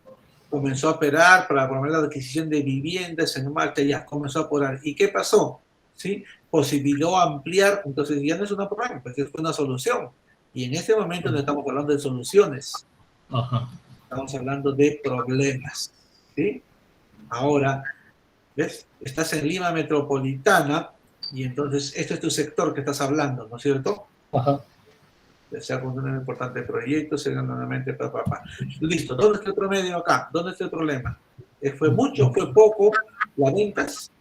Comenzó a operar para promover la adquisición de viviendas en marcha, ya comenzó a operar. ¿Y qué pasó? ¿Sí? Posibilitó ampliar, entonces ya no es una problema, pues fue una solución. Y en este momento no estamos hablando de soluciones. Estamos hablando de problemas. ¿Sí? Ahora, ¿ves? Estás en Lima Metropolitana y entonces este es tu sector que estás hablando, ¿no es cierto? Ajá. Sea con un importante proyecto, se nuevamente, listo. ¿Dónde está el promedio acá? ¿Dónde está el problema? ¿Fue mucho? ¿Fue poco? Las ventas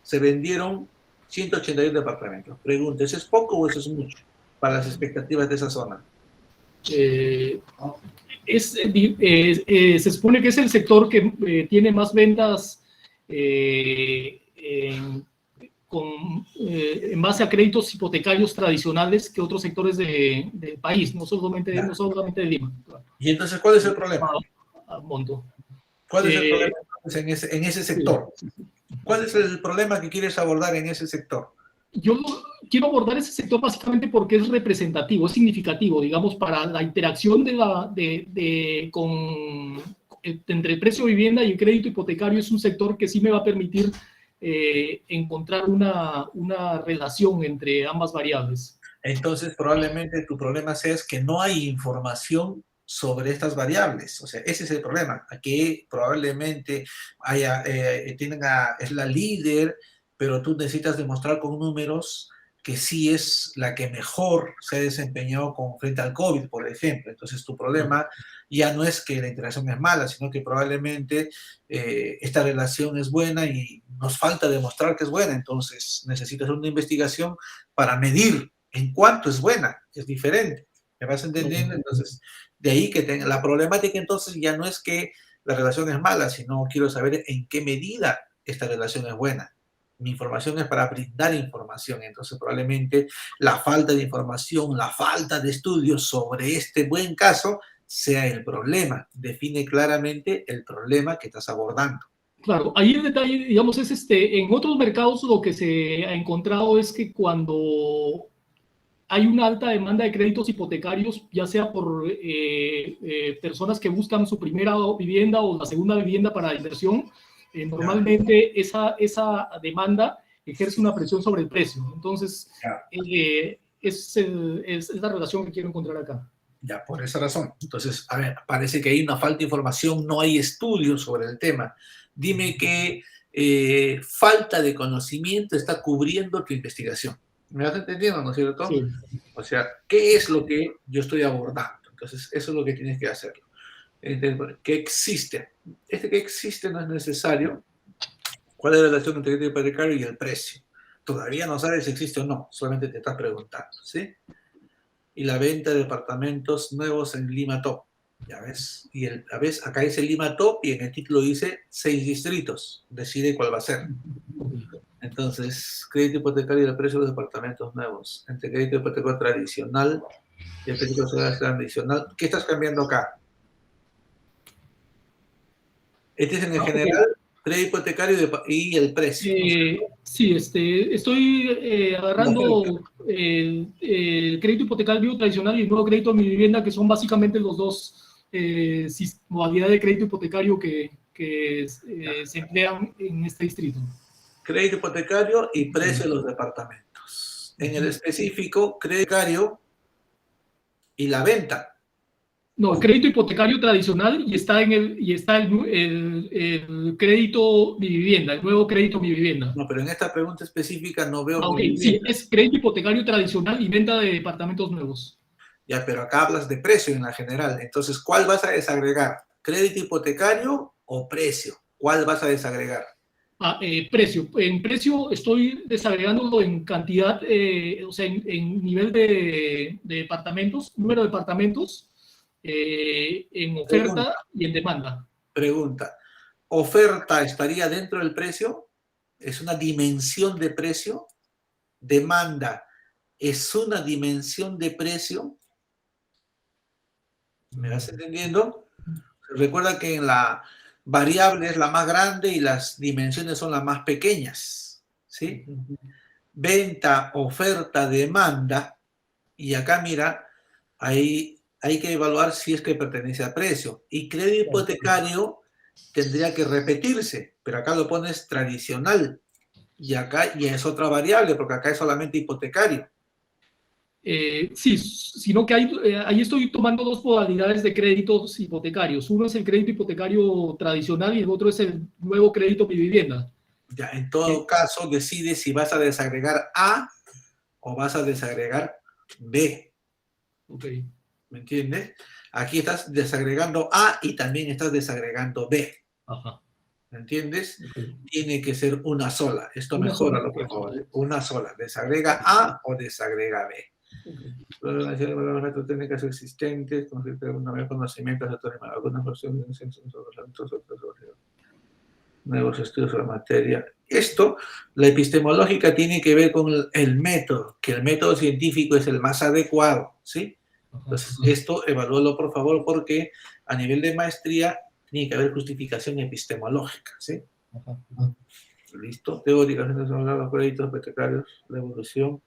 se vendieron 181 departamentos. Pregunta, ¿eso es poco o eso es mucho para las expectativas de esa zona? Se supone que es el sector que tiene más ventas en base a créditos hipotecarios tradicionales que otros sectores del país, no solamente de Lima. ¿Y entonces cuál es el problema? Monto. ¿Cuál es el problema en ese sector? ¿Cuál es el problema que quieres abordar en ese sector? Yo quiero abordar ese sector básicamente porque es representativo, es significativo, digamos, para la interacción entre el precio de vivienda y el crédito hipotecario. Es un sector que sí me va a permitir encontrar una relación entre ambas variables. Entonces, probablemente tu problema sea que no hay información sobre estas variables. O sea, ese es el problema. Aquí probablemente es la líder, pero tú necesitas demostrar con números que sí es la que mejor se ha desempeñado frente al COVID, por ejemplo. Entonces, tu problema ya no es que la interacción es mala, sino que probablemente esta relación es buena y nos falta demostrar que es buena. Entonces, necesitas una investigación para medir en cuánto es buena. Es diferente. ¿Me vas entendiendo? Entonces, de ahí que la problemática entonces ya no es que la relación es mala, sino quiero saber en qué medida esta relación es buena. Mi información es para brindar información, entonces probablemente la falta de información, la falta de estudios sobre este buen caso sea el problema. Define claramente el problema que estás abordando. Claro, ahí el detalle, digamos, es en otros mercados lo que se ha encontrado es que cuando hay una alta demanda de créditos hipotecarios, ya sea por personas que buscan su primera vivienda o la segunda vivienda para inversión, normalmente esa demanda ejerce una presión sobre el precio. Entonces, es la relación que quiero encontrar acá. Ya, por esa razón. Entonces, a ver, parece que hay una falta de información, no hay estudios sobre el tema. Dime qué falta de conocimiento está cubriendo tu investigación. ¿Me vas entendiendo, no es cierto? Sí. O sea, ¿qué es lo que yo estoy abordando? Entonces, eso es lo que tienes que hacerlo. ¿Qué existe? Que existe no es necesario. ¿Cuál es la relación entre el crédito hipotecario y el precio? Todavía no sabes si existe o no, solamente te estás preguntando, ¿sí? Y la venta de departamentos nuevos en Lima Top, ya ves. Y ves, acá dice Lima Top y en el título dice 6 distritos. Decide cuál va a ser. Entonces, crédito hipotecario y el precio de los departamentos nuevos. Entre crédito hipotecario tradicional y el crédito tradicional. ¿Qué estás cambiando acá? Este es en el general, crédito hipotecario y el precio. Sí, estoy agarrando el crédito hipotecario tradicional y el nuevo crédito a mi vivienda, que son básicamente los dos modalidades de crédito hipotecario que se emplean en este distrito. Crédito hipotecario y precio de los departamentos. En el específico, crédito hipotecario y la venta. No, el crédito hipotecario tradicional y está el crédito mi vivienda, el nuevo crédito mi vivienda. No, pero en esta pregunta específica no veo. Okay, sí, es crédito hipotecario tradicional y venta de departamentos nuevos. Ya, pero acá hablas de precio en la general. Entonces, ¿cuál vas a desagregar? ¿Crédito hipotecario o precio? ¿Cuál vas a desagregar? Precio. En precio estoy desagregándolo en cantidad, o sea, en nivel de departamentos, número de departamentos, en oferta y en demanda. Pregunta. ¿Oferta estaría dentro del precio? ¿Es una dimensión de precio? ¿Demanda es una dimensión de precio? ¿Me vas entendiendo? Recuerda que en la variable es la más grande y las dimensiones son las más pequeñas, ¿sí? Venta, oferta, demanda. Y acá, mira, ahí hay que evaluar si es que pertenece al precio. Y crédito hipotecario tendría que repetirse, pero acá lo pones tradicional. Y acá ya es otra variable, porque acá es solamente hipotecario. Sí, sino que ahí estoy tomando dos modalidades de créditos hipotecarios. Uno es el crédito hipotecario tradicional y el otro es el nuevo crédito Mi Vivienda. Ya, en todo caso, decides si vas a desagregar A o vas a desagregar B. Ok. ¿Me entiendes? Aquí estás desagregando A y también estás desagregando B. Ajá. ¿Me entiendes? Okay. Tiene que ser una sola. Esto Una mejora sola, lo que favor. Una sola. Desagrega A o desagrega B. Okay. Los métodos técnicos existentes, con un conocimiento de algunas versiones nuevos estudios sobre la materia. Esto, la epistemológica tiene que ver con el método, que el método científico es el más adecuado, ¿sí? Entonces, esto evalúalo por favor, porque a nivel de maestría tiene que haber justificación epistemológica, ¿sí? Listo. Teóricamente son los créditos hipotecarios, la evolución,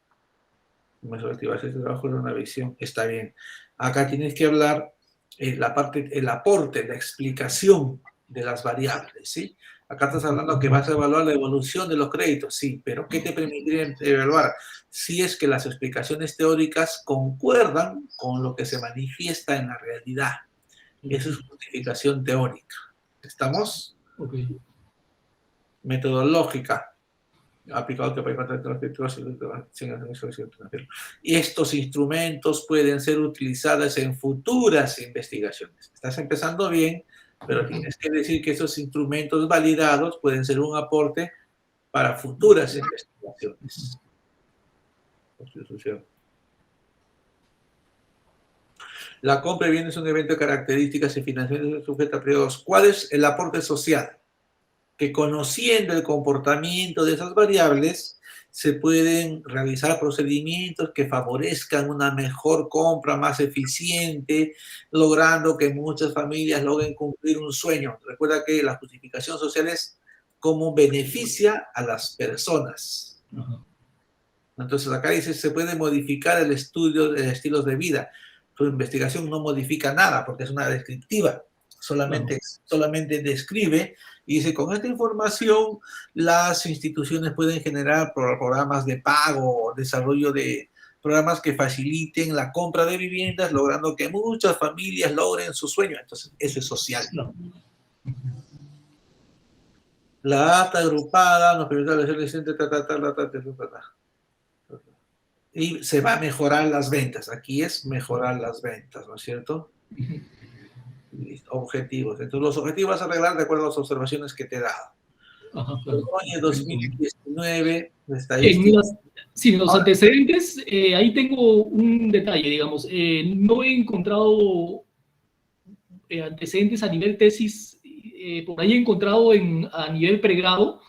activación de trabajo de una visión, está bien. Acá tienes que hablar la parte, el aporte, la explicación de las variables, ¿sí? Acá estás hablando que vas a evaluar la evolución de los créditos, sí, pero ¿qué te permitiría evaluar? Si es que las explicaciones teóricas concuerdan con lo que se manifiesta en la realidad. Eso es justificación teórica. ¿Estamos? Ok. Metodológica. Aplicado y estos instrumentos pueden ser utilizados en futuras investigaciones. Estás empezando bien, pero tienes que decir que esos instrumentos validados pueden ser un aporte para futuras investigaciones. La compra de bienes es un evento de características y financiación sujeta a periodos. ¿Cuál es el aporte social? Que conociendo el comportamiento de esas variables, se pueden realizar procedimientos que favorezcan una mejor compra, más eficiente, logrando que muchas familias logren cumplir un sueño. Recuerda que la justificación social es cómo beneficia a las personas. Entonces acá dice, se puede modificar el estudio de estilos de vida. Tu investigación no modifica nada porque es una descriptiva. Solamente describe y dice, con esta información las instituciones pueden generar programas de pago, desarrollo de programas que faciliten la compra de viviendas, logrando que muchas familias logren su sueño. Entonces, eso es social. La acta agrupada nos permite la lección y se va a mejorar las ventas. Aquí es mejorar las ventas, ¿no es cierto? Objetivos. Entonces, los objetivos vas a arreglar de acuerdo a las observaciones que te he dado. Ajá, claro. Año 2019, en los antecedentes, ahí tengo un detalle, digamos. No he encontrado antecedentes a nivel tesis, por ahí he encontrado a nivel pregrado,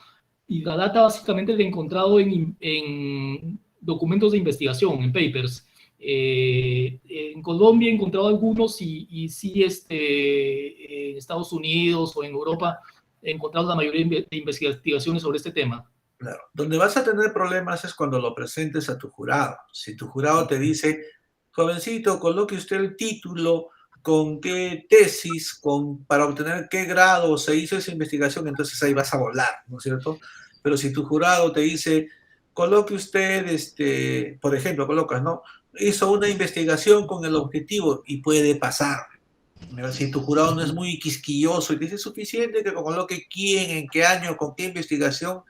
y la data básicamente la he encontrado en documentos de investigación, en papers. En Colombia he encontrado algunos y sí en Estados Unidos o en Europa he encontrado la mayoría de investigaciones sobre este tema. Claro. Donde vas a tener problemas es cuando lo presentes a tu jurado. Si tu jurado te dice, jovencito, coloque usted el título, con qué tesis, para obtener qué grado se hizo esa investigación, entonces ahí vas a volar, ¿no es cierto? Pero si tu jurado te dice, coloque usted, por ejemplo, colocas, ¿no? Hizo una investigación con el objetivo y puede pasar. Si tu jurado no es muy quisquilloso y te dice suficiente que coloque quién, en qué año, con qué investigación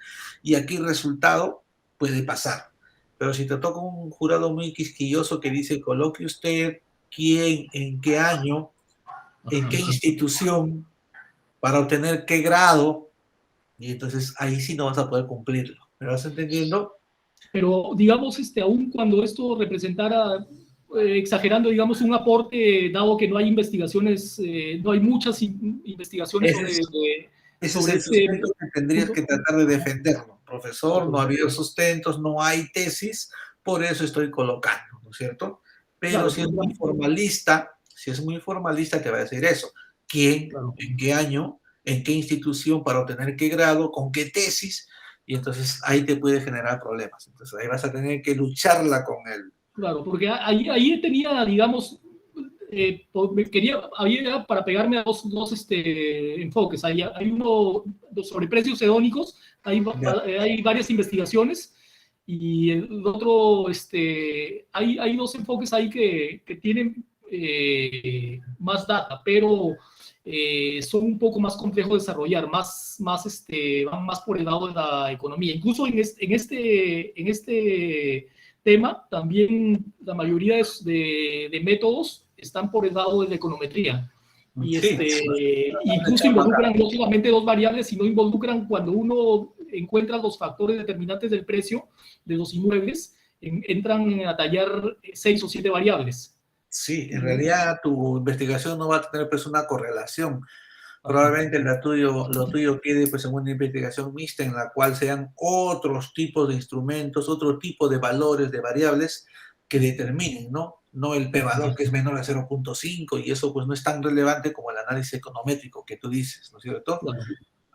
y aquí resultado, puede pasar. Pero si te toca un jurado muy quisquilloso que dice coloque usted quién, en qué año, en qué institución, para obtener qué grado, y entonces ahí sí no vas a poder cumplirlo. ¿Me vas entendiendo? Pero digamos, aún cuando esto representara, exagerando, digamos, un aporte, dado que no hay investigaciones, no hay muchas investigaciones sobre ese es el sustento que tendrías que tratar de defenderlo. Profesor, no ha habido sustentos, no hay tesis, por eso estoy colocando, ¿no es cierto? Pero claro, si es muy formalista, te va a decir eso. ¿Quién? Claro. ¿En qué año? ¿En qué institución? ¿Para obtener qué grado? ¿Con qué tesis? Y entonces ahí te puede generar problemas. Entonces ahí vas a tener que lucharla con él. Claro, porque ahí tenía, digamos, había para pegarme a dos enfoques. Hay uno sobre precios hedónicos, hay varias investigaciones, Y el otro, hay dos enfoques ahí que tienen más data, pero son un poco más complejos de desarrollar, van más por el lado de la economía. Incluso en este tema, también la mayoría de métodos están por el lado de la econometría. Y incluso involucran no solamente dos variables, sino involucran cuando uno encuentra los factores determinantes del precio de los inmuebles, entran a tallar 6 o 7 variables. Sí, en realidad tu investigación no va a tener pues una correlación. Probablemente lo tuyo quede pues en una investigación mixta en la cual sean otros tipos de instrumentos, otro tipo de valores, de variables que determinen, ¿no? No el p-valor que es menor a 0.5 y eso pues no es tan relevante como el análisis econométrico que tú dices, ¿no es cierto? Claro.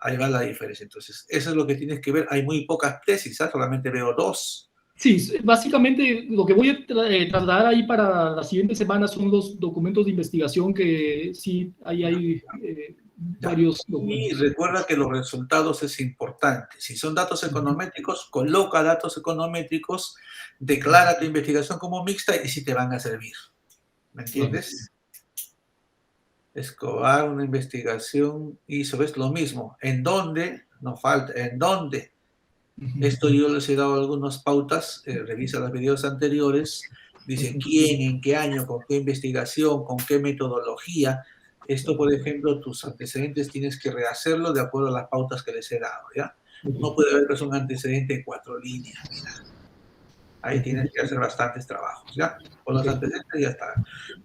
Ahí va la diferencia. Entonces, eso es lo que tienes que ver. Hay muy pocas tesis, ¿sabes? Solamente veo 2. Sí, básicamente lo que voy a trasladar ahí para la siguiente semana son los documentos de investigación que sí, hay varios documentos. Y recuerda que los resultados es importante. Si son datos econométricos, coloca datos econométricos, declara tu investigación como mixta y sí te van a servir. ¿Me entiendes? Escobar, una investigación hizo, ¿ves? Lo mismo. ¿En dónde? No falta. ¿En dónde? Esto yo les he dado algunas pautas, revisa los videos anteriores, dice quién, en qué año, con qué investigación, con qué metodología. Esto, por ejemplo, tus antecedentes tienes que rehacerlo de acuerdo a las pautas que les he dado, ¿ya? No puede haber pues, un antecedente de 4 líneas, mira. Ahí tienes que hacer bastantes trabajos, ¿ya? Con los antecedentes ya está.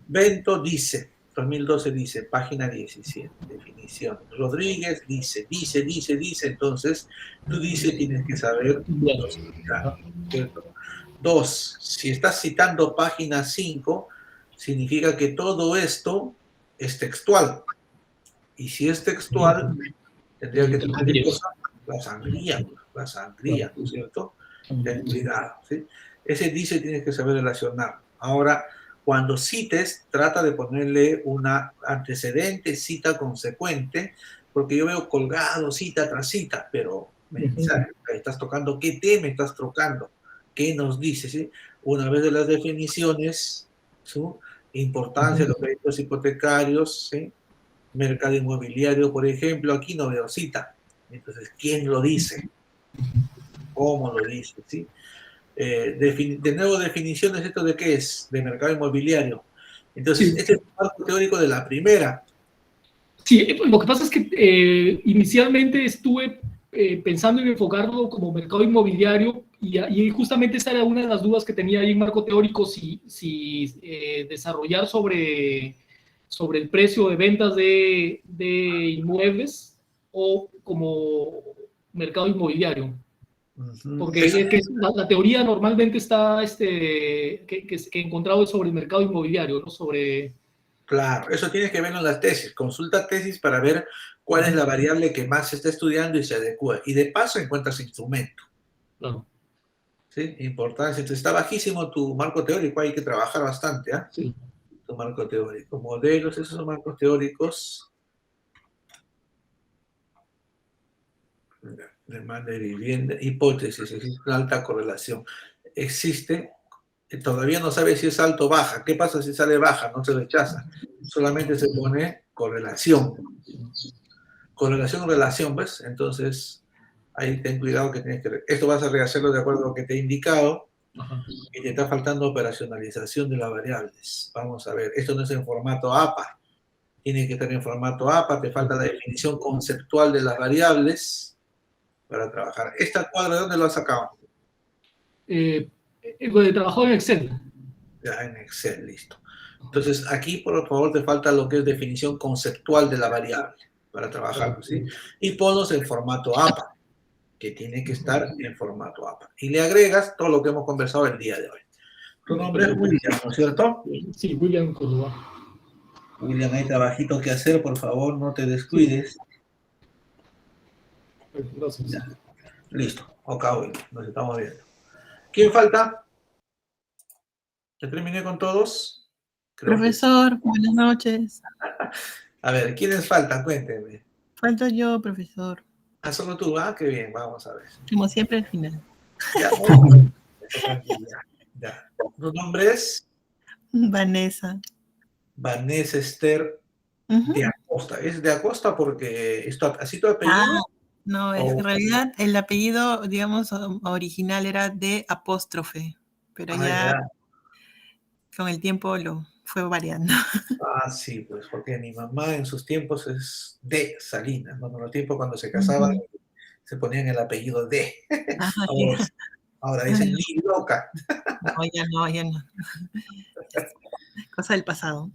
Bento dice, 2012 dice, página 17, definición. Rodríguez dice, entonces tú dices, tienes que saber dosificar, ¿cierto? 2, si estás citando página 5, significa que todo esto es textual. Y si es textual, tendría que tener la sangría, ¿no es cierto? Ten cuidado, ¿sí? Ese dice tienes que saber relacionar. Ahora, cuando cites, trata de ponerle una antecedente, cita consecuente, porque yo veo colgado, cita tras cita, pero estás tocando, ¿qué tema estás tocando? ¿Qué nos dice? ¿Sí? Una vez de las definiciones, su importancia de los créditos hipotecarios, ¿sí? Mercado inmobiliario, por ejemplo, aquí no veo cita. Entonces, ¿quién lo dice? ¿Cómo lo dice? ¿Sí? De nuevo, definiciones, ¿esto de qué es? De mercado inmobiliario. Entonces, este es el marco teórico de la primera. Sí, lo que pasa es que inicialmente estuve pensando en enfocarlo como mercado inmobiliario y justamente esa era una de las dudas que tenía ahí en marco teórico, si desarrollar sobre el precio de ventas de inmuebles o como mercado inmobiliario. Porque la teoría normalmente está, que he encontrado es sobre el mercado inmobiliario, no sobre... Claro, eso tienes que verlo en las tesis. Consulta tesis para ver cuál es la variable que más se está estudiando y se adecua. Y de paso encuentras instrumento. Claro. ¿Sí? Importancia. Entonces está bajísimo tu marco teórico, hay que trabajar bastante, ¿ah? Sí. Tu marco teórico. Modelos, esos son marcos teóricos. Demanda de vivienda, hipótesis, existe una alta correlación. Existe, todavía no sabe si es alto o baja. ¿Qué pasa si sale baja? No se rechaza. Solamente se pone correlación. Correlación, relación, ¿ves? Entonces, ahí ten cuidado que tienes que... Esto vas a rehacerlo de acuerdo a lo que te he indicado. Y te está faltando operacionalización de las variables. Vamos a ver, esto no es en formato APA. Tiene que estar en formato APA. Te falta la definición conceptual de las variables para trabajar. ¿Esta cuadra de dónde lo has sacado? He trabajado en Excel. Ya, en Excel, listo. Entonces, aquí, por favor, te falta lo que es definición conceptual de la variable para trabajarlo, ¿sí? Y ponlos en formato APA, que tiene que estar en formato APA. Y le agregas todo lo que hemos conversado el día de hoy. Tu nombre es William, ¿no es cierto? Sí, William Córdoba. William, hay trabajito que hacer, por favor, no te descuides. Gracias. Ya. Listo. Ok, William, nos estamos viendo. ¿Quién falta? ¿Ya terminé con todos? Profesor, buenas noches. A ver, ¿quiénes faltan? Cuéntenme. Falto yo, profesor. Ah, solo tú. Ah, qué bien, vamos a ver. Como siempre al final. Ya, Está tranquila. Ya. ¿Tu nombre es? Vanessa. Vanessa Esther Ujú. de Acosta. ¿Es de Acosta porque así tu Ah, apellido? no, es que en realidad el apellido, digamos, original era de apóstrofe, pero Ah, ya ya. con el tiempo lo fue variando. Ah, sí, pues porque mi mamá en sus tiempos es de Salinas, ¿no? En los tiempos cuando se casaban Ujú. se ponían el apellido de. Ah, Ahora, ya. ahora Ah, dicen ni loca. no, ya no, ya no. Cosa del pasado.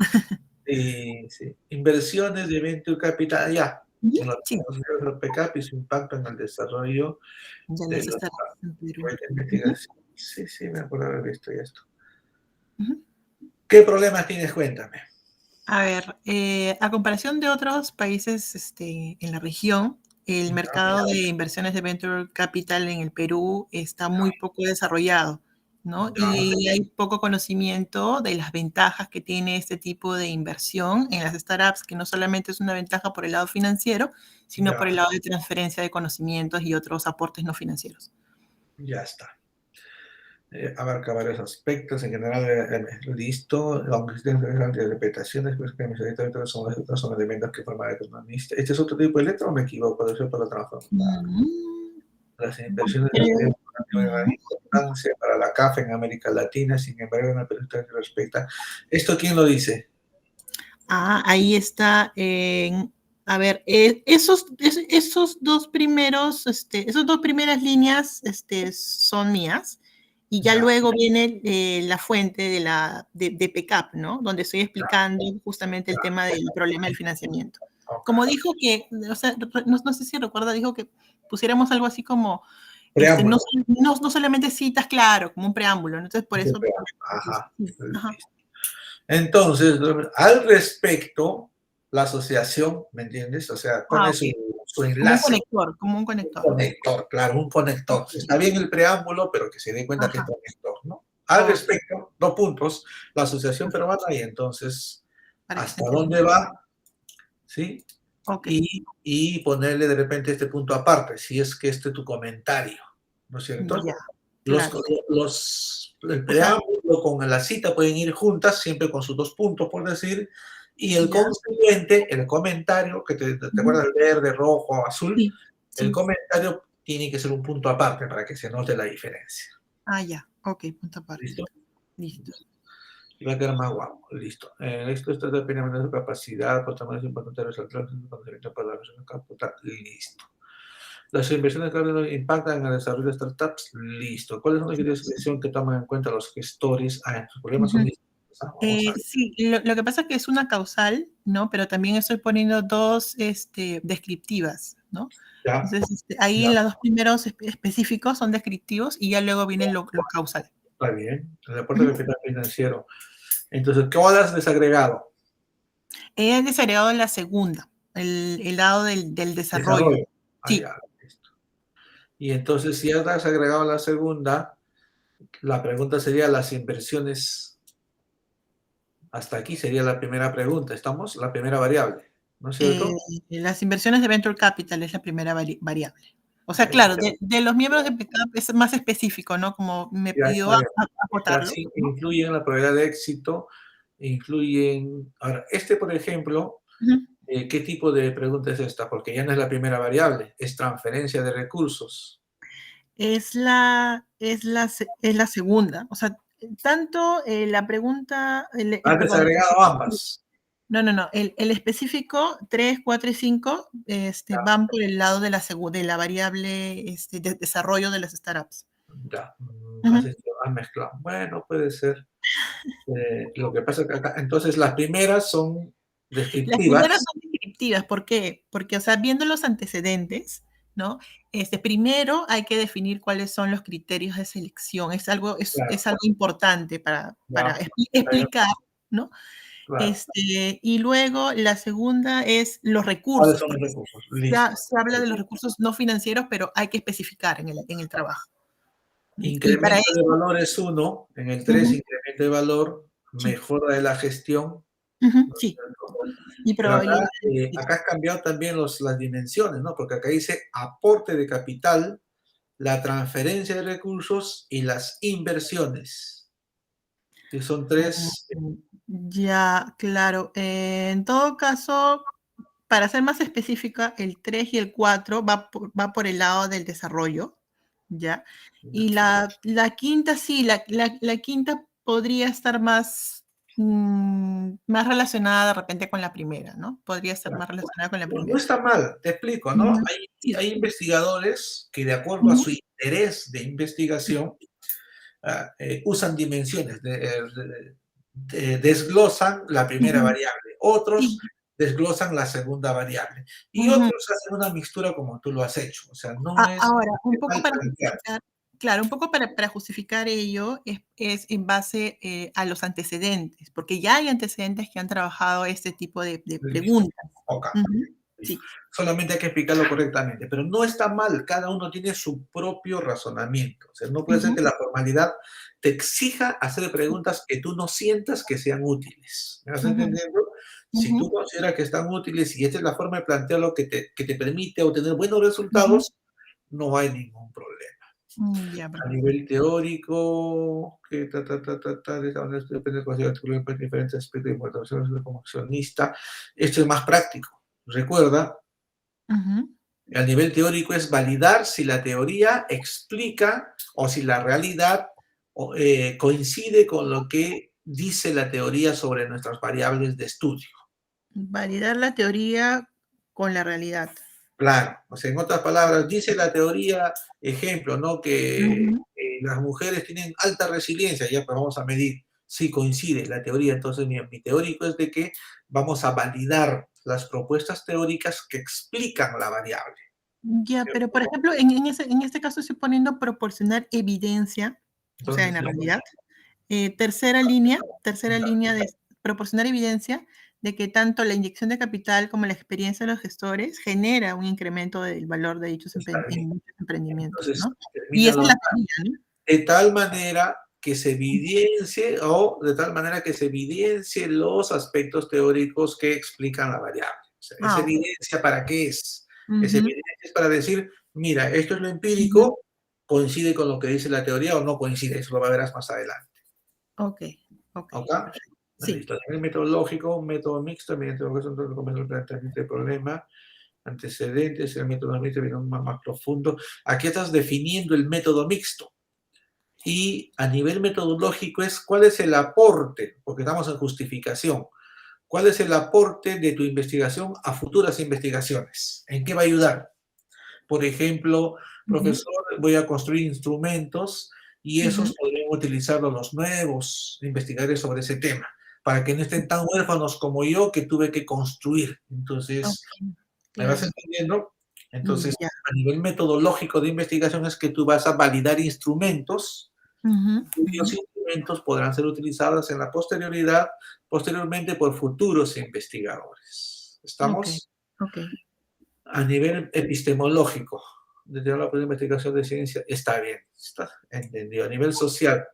Sí, sí. Inversiones de Venture Capital, ya. Ujú. En los Sí, PCAP y su impacto en el desarrollo ya de las los estará en Perú. proyectos de investigación. Sí, sí, me acuerdo haber visto esto. Ujú. ¿Qué problemas tienes? Cuéntame. A ver, a comparación de otros países en la región, el mercado de inversiones de venture capital en el Perú está muy poco desarrollado, ¿no? Ya, Y hay poco conocimiento de las ventajas que tiene este tipo de inversión en las startups, que no solamente es una ventaja por el lado financiero, sino por ya, el lado de transferencia de conocimientos y otros aportes no financieros. ya está. Abarca varios aspectos, en general, listo, aunque existen interpretaciones, pues que son elementos que forman el economista. ¿Este es otro tipo de letra o me equivoco? Debe ser por la transformación. Mm, Las inversiones de creo- gran importancia para la CAF en América Latina, sin embargo, una pregunta que respecta. ¿Esto quién lo dice? Ahí está. A ver, esos dos primeros, esas dos primeras líneas, son mías. Y ya Ya, luego viene la fuente de PECAP, ¿no? Donde estoy ya, explicando justamente el ya. tema del problema del financiamiento. Ok. Como dijo que, o sea, no sé si recuerda, dijo que pusiéramos algo así como, no, Preámbulo. no solamente citas, claro, como un preámbulo, ¿no? Entonces, por eso. Ajá. Ajá. Entonces, al respecto, la asociación, ¿me entiendes? O sea, pone Ok. su Como un enlace, conector, como un un conector. conector, claro, un conector. Está bien el preámbulo, pero que se dé cuenta que es Ajá. conector, ¿no? Al Ok, respecto, 2 puntos, la asociación peruana y entonces, para que se ¿hasta entienda. dónde va? ¿Sí? Ok, Y ponerle de repente este punto aparte, si es que este es tu comentario, ¿no es cierto? ya, claro. El O sea, preámbulo con la cita pueden ir juntas, siempre con sus 2 puntos, por decir, y el ya. consiguiente, el comentario, que te acuerdas del verde, rojo, azul, Sí, el sí. comentario tiene que ser un punto aparte para que se note la diferencia. Ya. Ok, punto aparte. ¿Listo? Listo. Y va a quedar más guapo. Listo. Esto está dependiendo de su capacidad, por también es importante resaltar el conocimiento para la versión capital. Listo. Las inversiones que impactan en el desarrollo de startups. Listo. ¿Cuáles son las criterios de selección que toman en cuenta los gestores? Los problemas son Ujú. distintos. Vamos a ver. Sí, lo que pasa es que es una causal, ¿no? Pero también estoy poniendo dos descriptivas, ¿no? Ya, Entonces, ahí ya, en los dos primeros específicos son descriptivos y ya luego vienen los causales. está bien. El reporte de Ujú. capital financiero. Entonces, ¿qué has desagregado? He desagregado la segunda, el lado del desarrollo. Desarrollo. Ah, Sí, ya, listo. Y entonces, si has desagregado la segunda, la pregunta sería las inversiones. Hasta aquí sería la primera pregunta. ¿Estamos? La primera variable. ¿No es Eh, cierto? las inversiones de Venture Capital es la primera variable. O sea, Ya, claro, de los miembros de PECAP es más específico, ¿no? Como me ya pidió está bien. Ya acotarlo, sí, ¿no? influyen en la probabilidad de éxito, influyen. Ahora, por ejemplo, Ujú. ¿qué tipo de pregunta es esta? Porque ya no es la primera variable, es transferencia de recursos. Es la segunda. O sea, tanto la pregunta, Has perdón, desagregado ambas. no. El específico 3, 4 y 5 van por el lado de la variable de desarrollo de las startups. Ya, Ujú. has mezclado. Bueno, puede ser. Lo que pasa es que acá, entonces las primeras son Las primeras descriptivas. son descriptivas, ¿por qué? Porque, o sea, viendo los antecedentes, ¿no? Primero hay que definir cuáles son los criterios de selección. Es Claro, algo importante para ya, explicar, ¿no? claro. Y luego la segunda es los ¿Cuáles recursos, son los porque recursos? Listo. se habla de los recursos no financieros, pero hay que especificar en el trabajo. Y para Incremento de eso, valor es 1, en el 3 ujú, incremento de valor, sí, mejora de la gestión, ujú, ¿no es sí, cierto? y Pero acá, probabilidad de éxito. acá has cambiado también las dimensiones, ¿no? Porque acá dice aporte de capital, la transferencia de recursos y las inversiones. Que son tres. Ya, claro. En todo caso, para ser más específica, el 3 y el 4 va por el lado del desarrollo, ¿ya? Y la quinta, sí, la quinta podría estar más relacionada de repente con la primera, ¿no? Podría estar más relacionada con la No primera. está mal, te explico, ¿no? Sí. Hay investigadores que de acuerdo a su interés de investigación usan dimensiones, desglosan la primera variable, otros desglosan la segunda variable y otros hacen una mixtura como tú lo has hecho, o sea, no es Ahora, un poco mal para planteado. justificar, claro, un poco para justificar ello es en base a los antecedentes, porque ya hay antecedentes que han trabajado este tipo de preguntas. Ok. Sí. Solamente hay que explicarlo correctamente, pero no está mal, cada uno tiene su propio razonamiento. O sea, no puede ser que la formalidad te exija hacer preguntas que tú no sientas que sean útiles. ¿Me vas entendiendo? Si tú consideras que están útiles y esta es la forma de plantearlo que te permite obtener buenos resultados, no hay ningún problema. Ya, A perfecto. nivel teórico, que depende de diferentes aspectos de información como accionista. Esto es más práctico. Recuerda, a nivel teórico es validar si la teoría explica o si la realidad coincide con lo que dice la teoría sobre nuestras variables de estudio. Validar la teoría con la realidad. Claro, o sea, en otras palabras, dice la teoría, ejemplo, ¿no? Que las mujeres tienen alta resiliencia, ya pues vamos a medir si coincide la teoría. Entonces, mi teórico es de que vamos a validar las propuestas teóricas que explican la variable. Ya, pero por ejemplo, en este caso estoy poniendo proporcionar evidencia, o sea, en la realidad. Tercera línea de proporcionar evidencia de que tanto la inyección de capital como la experiencia de los gestores genera un incremento del valor de dichos emprendimientos, Entonces, ¿no? Y esa es la teoría, ¿no? de tal manera que se evidencie los aspectos teóricos que explican la variable. O sea, ¿esa evidencia para qué es? Esa evidencia es para decir, mira, esto es lo empírico, coincide con lo que dice la teoría o no coincide, eso lo verás más adelante. Ok. Sí. Listo. El metodológico, un método mixto, mediante lo que son el planteamiento del problema, antecedentes, el método mixto viene más profundo. Aquí estás definiendo el método mixto. Y a nivel metodológico es cuál es el aporte, porque estamos en justificación, cuál es el aporte de tu investigación a futuras investigaciones, en qué va a ayudar. Por ejemplo, profesor, voy a construir instrumentos y esos podrían utilizarlos los nuevos investigadores sobre ese tema, para que no estén tan huérfanos como yo que tuve que construir. Entonces, ¿me vas entendiendo? Entonces, a nivel metodológico de investigación es que tú vas a validar instrumentos y los instrumentos podrán ser utilizados en la posteriormente por futuros investigadores. ¿Estamos? A nivel epistemológico, desde la investigación de ciencia, está bien, está entendido. A nivel social,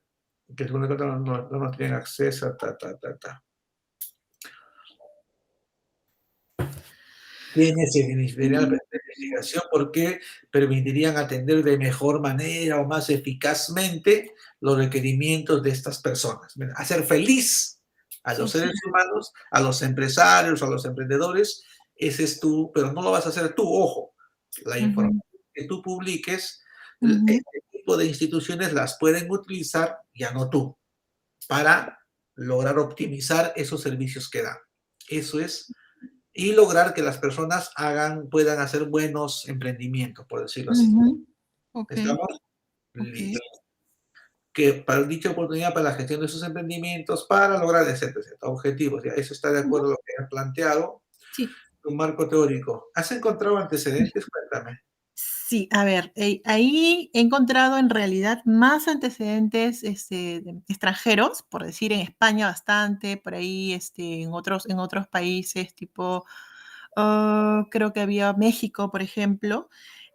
que algunas cosas no tienen acceso, Tiene significaría la investigación porque permitirían atender de mejor manera o más eficazmente los requerimientos de estas personas. Hacer feliz a los seres humanos, a los empresarios, a los emprendedores, ese es tú, pero no lo vas a hacer tú, ojo. La información que tú publiques, este tipo de instituciones las pueden utilizar, ya no tú, para lograr optimizar esos servicios que dan. Eso es, y lograr que las personas puedan hacer buenos emprendimientos, por decirlo así. ¿Estamos? Listo. Que para dicha oportunidad para la gestión de sus emprendimientos, para lograr etcétera, objetivos. ¿Ya? Eso está de acuerdo a lo que han planteado. Sí. Un marco teórico. ¿Has encontrado antecedentes? Cuéntame. Sí, a ver, ahí he encontrado en realidad más antecedentes extranjeros, por decir en España bastante, por ahí en otros países tipo, creo que había México, por ejemplo,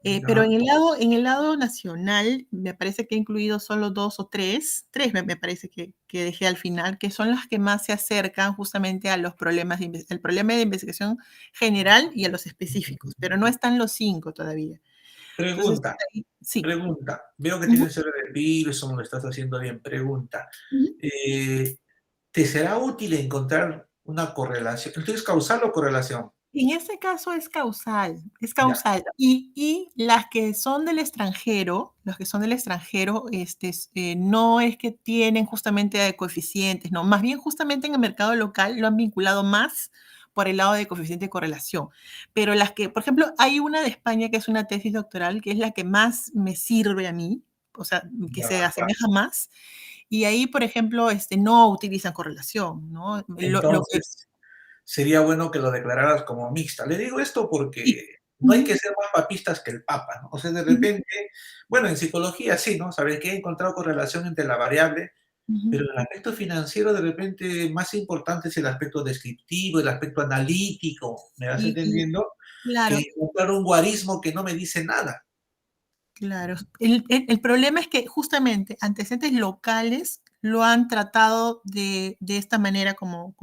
pero en el lado nacional me parece que he incluido solo 2 o 3 me parece que dejé al final, que son las que más se acercan justamente a los problemas, el problema de investigación general y a los específicos, pero no están los 5 todavía. Entonces, Pregunta, sí. pregunta. Veo que Ujú. tienes serie de Pearson, lo estás haciendo bien. Pregunta. Ujú. ¿Te será útil encontrar una correlación? ¿Entonces causal o correlación? En este caso es causal, es Ya, causal. Y las que son del extranjero, los que son del extranjero, no es que tienen justamente coeficientes, no, más bien justamente en el mercado local lo han vinculado más por el lado de coeficiente de correlación. Pero las que, por ejemplo, hay una de España que es una tesis doctoral, que es la que más me sirve a mí, o sea, que ya, se ya. asemeja más, y ahí, por ejemplo, no utilizan correlación, ¿no? Lo que Entonces, sería bueno que lo declararas como mixta. Le digo esto sí. porque no hay Ujú, que ser más papistas que el Papa, ¿no? O sea, de ujú, repente, bueno, en psicología sí, ¿no? Sabes que he encontrado correlación entre la variable, ujú. pero el aspecto financiero de repente más importante es el aspecto descriptivo, el aspecto analítico, ¿me vas Y entendiendo? Que claro, encontrar un guarismo que no me dice nada. claro. El problema es que justamente antecedentes locales lo han tratado de esta manera como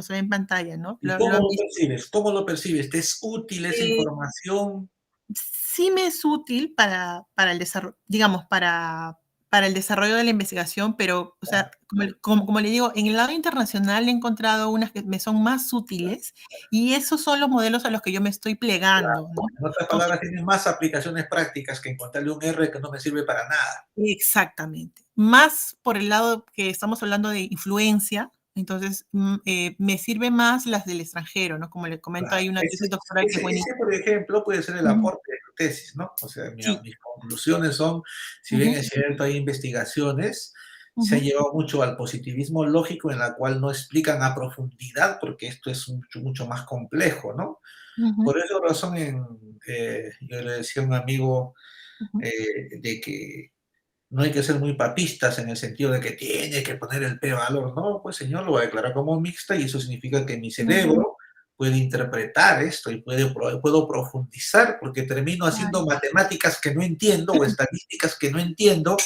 se ve en pantalla, ¿no? ¿Y Lo cómo han lo visto. percibes? ¿Cómo lo percibes? ¿Te es útil esa Eh, información? sí me es útil para el desarrollo, digamos, para el desarrollo de la investigación, pero, o sea, como le digo, en el lado internacional he encontrado unas que me son más útiles y esos son los modelos a los que yo me estoy plegando, ¿no? En otras Entonces, palabras, tienes más aplicaciones prácticas que encontrarle un R que no me sirve para nada. exactamente. Más por el lado que estamos hablando de influencia, entonces, me sirve más las del extranjero, ¿no? Como le comento, Claro. hay una Ese, tesis doctoral que es ese, buenísima. ese, por ejemplo, puede ser el Ujú, aporte de tu tesis, ¿no? O sea, sí, mis conclusiones son, si bien ujú, es cierto, hay investigaciones, se ha ujú, llevado mucho al positivismo lógico en la cual no explican a profundidad, porque esto es mucho más complejo, ¿no? ujú, Por esa razón, yo le decía a un amigo ujú, de que no hay que ser muy papistas en el sentido de que tiene que poner el p-valor. No, pues señor, lo voy a declarar como mixta y eso significa que mi ujú, cerebro puede interpretar esto y puedo profundizar porque termino claro, haciendo matemáticas que no entiendo o estadísticas que no entiendo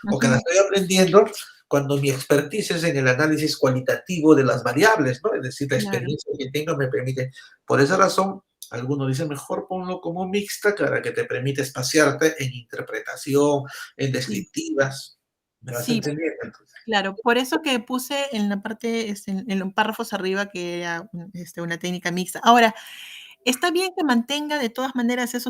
o que las ujú, estoy aprendiendo cuando mi expertise es en el análisis cualitativo de las variables, ¿no? Es decir, la claro, experiencia que tengo me permite. Por esa razón, algunos dicen mejor ponlo como mixta para que te permite espaciarte en interpretación, en sí, descriptivas. ¿Me vas sí, entendiendo? Entonces, claro. Por eso que puse en la parte, en los párrafos arriba que era, una técnica mixta. Ahora, está bien que mantenga de todas maneras el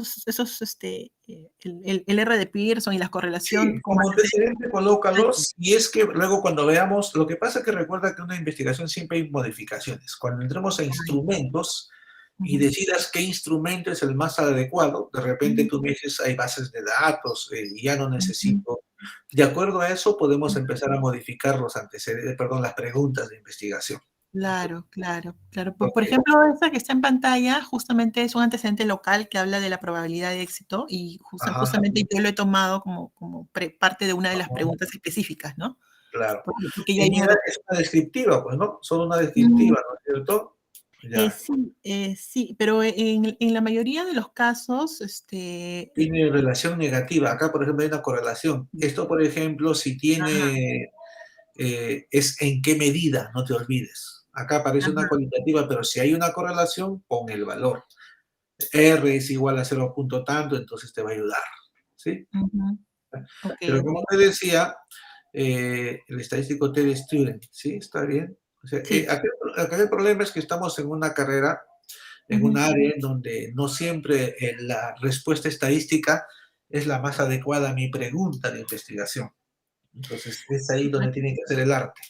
R de Pearson y la correlación sí, como como antecedentes. antecedente colócalos y es que luego cuando veamos, lo que pasa es que recuerda que en una investigación siempre hay modificaciones. Cuando entremos a instrumentos y Ujú, decidas qué instrumento es el más adecuado, de repente ujú, tú me dices, hay bases de datos, y ya no ujú. necesito. De acuerdo a eso, podemos empezar a modificar los antecedentes, perdón, las preguntas de investigación. Claro, claro, claro. Por Porque, ejemplo, esta que está en pantalla justamente es un antecedente local que habla de la probabilidad de éxito y ajá, justamente yo lo he tomado como parte de una de las ajá, preguntas específicas, ¿no? claro. Porque ya En hay mi una edad es una descriptiva, pues, ¿no? Solo una mm, descriptiva, ¿no es cierto? Ya. sí, sí, pero en la mayoría de los casos, Tiene relación negativa. Acá, por ejemplo, hay una correlación. Esto, por ejemplo, si ajá, tiene, es en qué medida, no te olvides. Acá aparece una ajá, cualitativa, pero si hay una correlación, pon el valor. R es igual a 0 punto tanto, entonces te va a ayudar. ¿Sí? ujú, okey, Pero como okey. te decía, el estadístico Ted Student, ¿sí? Está bien. O sea, Sí, acá el problema es que estamos en una carrera, en un ujú, área en donde no siempre la respuesta estadística es la más adecuada a mi pregunta de investigación. Entonces, es ahí donde tiene que hacer el arte.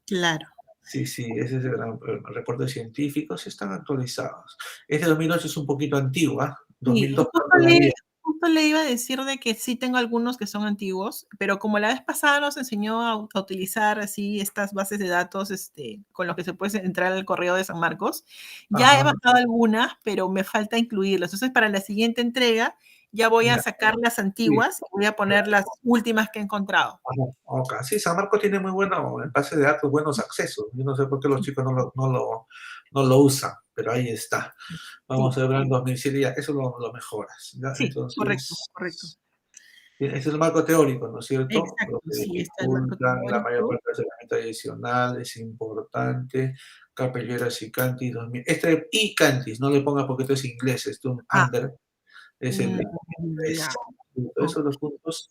claro. Sí, sí, ese es el gran problema. Reportes científicos están actualizados. Este 2008 es un poquito antiguo, ¿ah? Sí, 2002 no todavía. justo le iba a decir de que sí tengo algunos que son antiguos, pero como la vez pasada nos enseñó a utilizar así estas bases de datos, con los que se puede entrar al correo de San Marcos, ya he Ajá, bajado algunas, pero me falta incluirlas. Entonces, para la siguiente entrega ya voy a ya, sacar las sí. antiguas y voy a poner las últimas que he encontrado. Ajá, ok. Sí, San Marcos tiene muy bueno, en base de datos, buenos accesos. Yo no sé por qué los chicos no lo usan, pero ahí está. Vamos Sí, a ver en 2007 ya, eso lo mejoras, ¿ya? sí, correcto, Entonces, correcto. ese es el marco teórico, ¿no es cierto? Lo Exacto, que sí, está el marco dificultan la mayor teórico. parte de las herramientas adicionales, importante. Capelleras y Cantis 2000. Y Cantis, no le pongas porque esto es inglés, esto es un Ah, under. Es el Ya. esos son los puntos.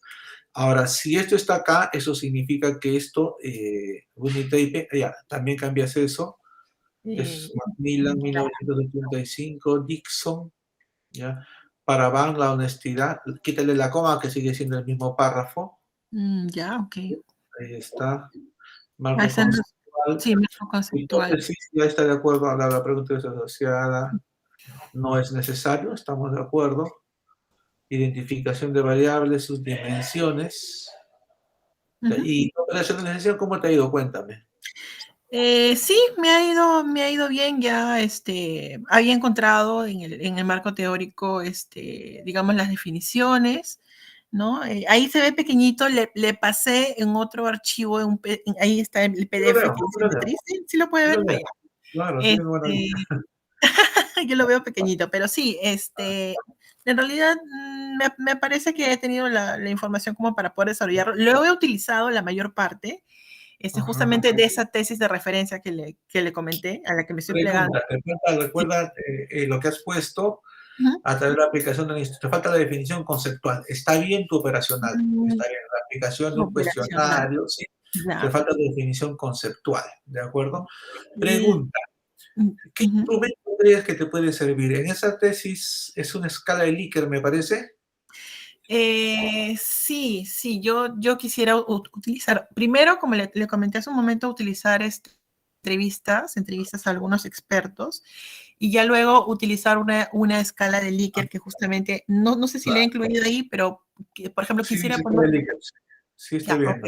Ahora, si esto está acá, eso significa que esto, Whitney Tape, ya, también cambias eso. Es Macmillan, 1985, Dixon, ¿ya? Para Van, la honestidad, quítale la coma, que sigue siendo el mismo párrafo. Ya, ok. Ahí está. Ah, Marco esa no- conceptual. sí, marco conceptual. Hipótesis, ya está de acuerdo a la pregunta asociada. No es necesario, estamos de acuerdo. Identificación de variables, sus dimensiones. Ujú. Y operación de licencia, ¿cómo te ha ido? Cuéntame. Sí, me ha ido bien ya, había encontrado en el marco teórico, digamos, las definiciones, ¿no? Ahí se ve pequeñito, le pasé en otro archivo, ahí está el Yo lo PDF veo, que dice yo lo veo, matriz, ¿sí lo puede yo ver? lo veo. Claro, sí, bueno. Este, yo lo veo pequeñito, pero sí, en realidad me parece que he tenido la información como para poder desarrollarlo. Lo he utilizado la mayor parte, Ajá. justamente de esa tesis de referencia que le comenté, a la que me estoy plegando. Pregunta, recuerda lo que has puesto Ujú. a través de la aplicación del instituto. Te falta la definición conceptual. Está bien tu operacional, Mm, está bien la aplicación de un Operacional, cuestionario, sí. Te ya. falta la definición conceptual, ¿de acuerdo? Mm, Pregunta, ¿qué ujú. instrumento crees que te puede servir? En esa tesis es una escala de Likert, me parece. Sí, yo quisiera utilizar, primero, como le comenté hace un momento, utilizar entrevistas a algunos expertos, y ya luego utilizar una escala de Likert que justamente, no sé si le he incluido ahí, pero que, por ejemplo, Sí, quisiera sí, poner, Likert. Sí, estoy ya, ok.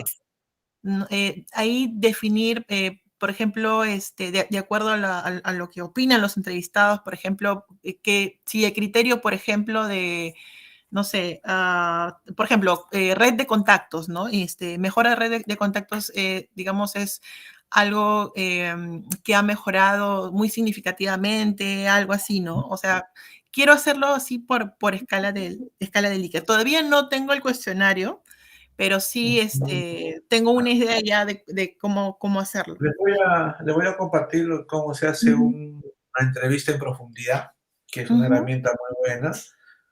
viendo. Ahí definir, por ejemplo, de acuerdo a lo que opinan los entrevistados, por ejemplo, que si el criterio, por ejemplo, de no sé, por ejemplo, red de contactos, ¿no? Mejora de red de contactos, digamos, es algo que ha mejorado muy significativamente, algo así, ¿no? O sea, quiero hacerlo así por escala de Likert. Todavía no tengo el cuestionario, pero sí tengo una idea ya de cómo hacerlo. Le voy a compartir cómo se hace Ujú, una entrevista en profundidad, que es una ujú, herramienta muy buena.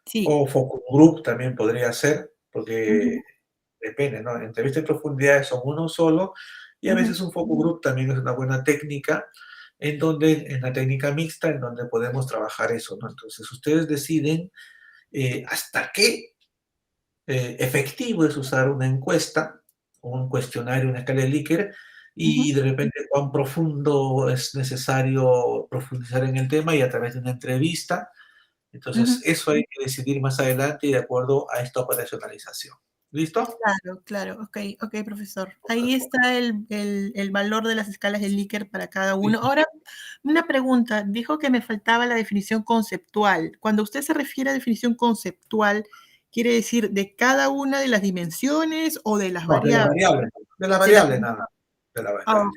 sí. O focus group también podría ser, Ujú, porque depende, ¿no? Entrevistas en profundidad son uno solo y a ujú, veces un focus group también es una buena técnica, en donde, en la técnica mixta, en donde podemos trabajar eso, ¿no? Entonces, ustedes deciden hasta qué efectivo es usar una encuesta, un cuestionario, una escala de Likert, y ujú, de repente cuán profundo es necesario profundizar en el tema y a través de una entrevista. Entonces, ujú. eso hay que decidir más adelante y de acuerdo a esta operacionalización. ¿Listo? Claro, ok, profesor. Ahí está el valor de las escalas de Likert para cada Sí. uno. Ahora, una pregunta. Dijo que me faltaba la definición conceptual. Cuando usted se refiere a definición conceptual, ¿quiere decir de cada una de las dimensiones o de las No, variables? de la De las variable nada, de la variable.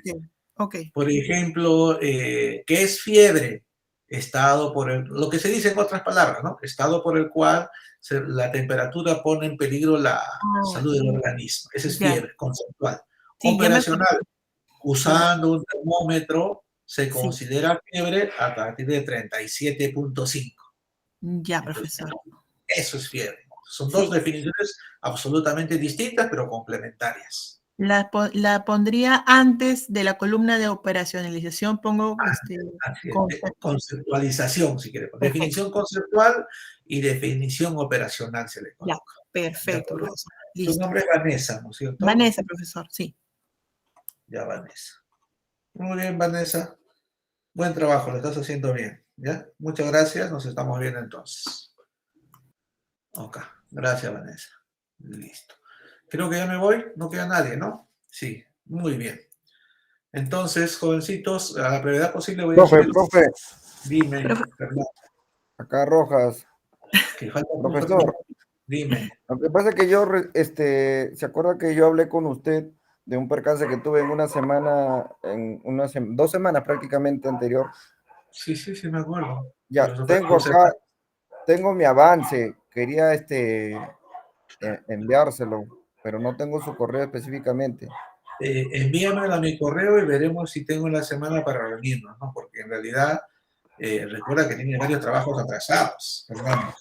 ok. Por ejemplo, ¿qué es fiebre? Estado por lo que se dice en otras palabras, ¿no? Estado por el cual la temperatura pone en peligro la Ah, salud del organismo. Esa es ya. fiebre, conceptual. Sí, ya me acordé. Operacional, Claro. usando un termómetro, se Sí, considera fiebre a partir de 37.5. ya, Entonces, profesor. eso es fiebre. Son dos Sí. definiciones absolutamente distintas, pero complementarias. La pondría antes de la columna de operacionalización, pongo Así es, concepto. conceptualización, si queremos. Perfecto. Definición conceptual y definición operacional se le Ya, coloca. ¿De perfecto, acuerdo? profesor. Tu Listo. nombre es Vanessa, ¿no es cierto? Vanessa, profesor, sí. Ya, Vanessa. Muy bien, Vanessa. Buen trabajo, lo estás haciendo bien. ¿Ya? Muchas gracias, nos estamos viendo entonces. Ok, gracias, Vanessa. Listo. Creo que ya me voy, no queda nadie, ¿no? Sí, muy bien. Entonces, jovencitos, a la brevedad posible voy a subir. Profe, Dime, Fernando, acá Rojas, que falta un profesor. Dime. Lo que pasa es que yo, ¿se acuerda que yo hablé con usted de un percance que tuve en una semana, en 2 semanas prácticamente anterior? Sí, sí, sí, me acuerdo. Ya, Pero eso fue tengo acá, tengo mi avance, quería enviárselo, pero no tengo su correo específicamente. envíamelo a mi correo y veremos si tengo la semana para reunirnos, ¿no? Porque en realidad, recuerda que tiene varios trabajos atrasados, Fernando.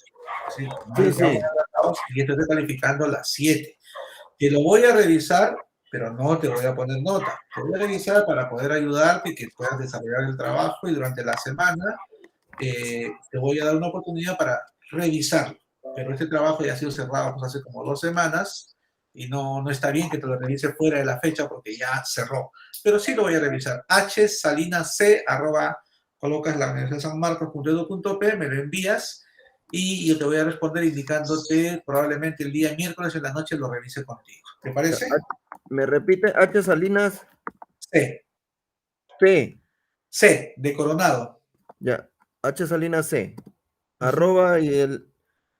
Sí, como Sí, ya voy sí. adelantados, y esto estoy calificando las 7. Te lo voy a revisar, pero no te voy a poner nota. Te voy a revisar para poder ayudarte y que puedas desarrollar el trabajo y durante la semana te voy a dar una oportunidad para revisarlo. Pero este trabajo ya ha sido cerrado pues, hace como 2 semanas y no está bien que te lo revise fuera de la fecha porque ya cerró. Pero sí lo voy a revisar. hsalinac, colocas la Universidad de San Marcos.edu.p, me lo envías y yo te voy a responder indicándote probablemente el día miércoles en la noche lo revise contigo. ¿Te parece? Me repite, H Salinas C. P. C, de Coronado. Ya, H Salinas C. Ujú. @ y el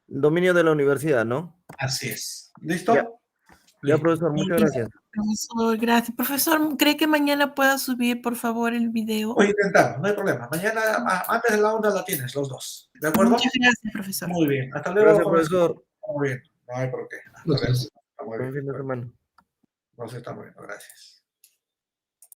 dominio de la universidad, ¿no? Así es. ¿Listo? Ya, ya, Listo. profesor, muchas gracias. Profesor, gracias. Profesor, ¿cree que mañana pueda subir, por favor, el video? Voy a intentar, no hay problema. Mañana, antes de la 1 la tienes, los dos. ¿De acuerdo? Muchas gracias, profesor. Muy bien. Hasta luego, Gracias, jovencito. profesor. Muy bien. No hay por qué. Hasta luego. Gracias. Está muy Buen bien. fin de semana. No se está muy bien. Gracias.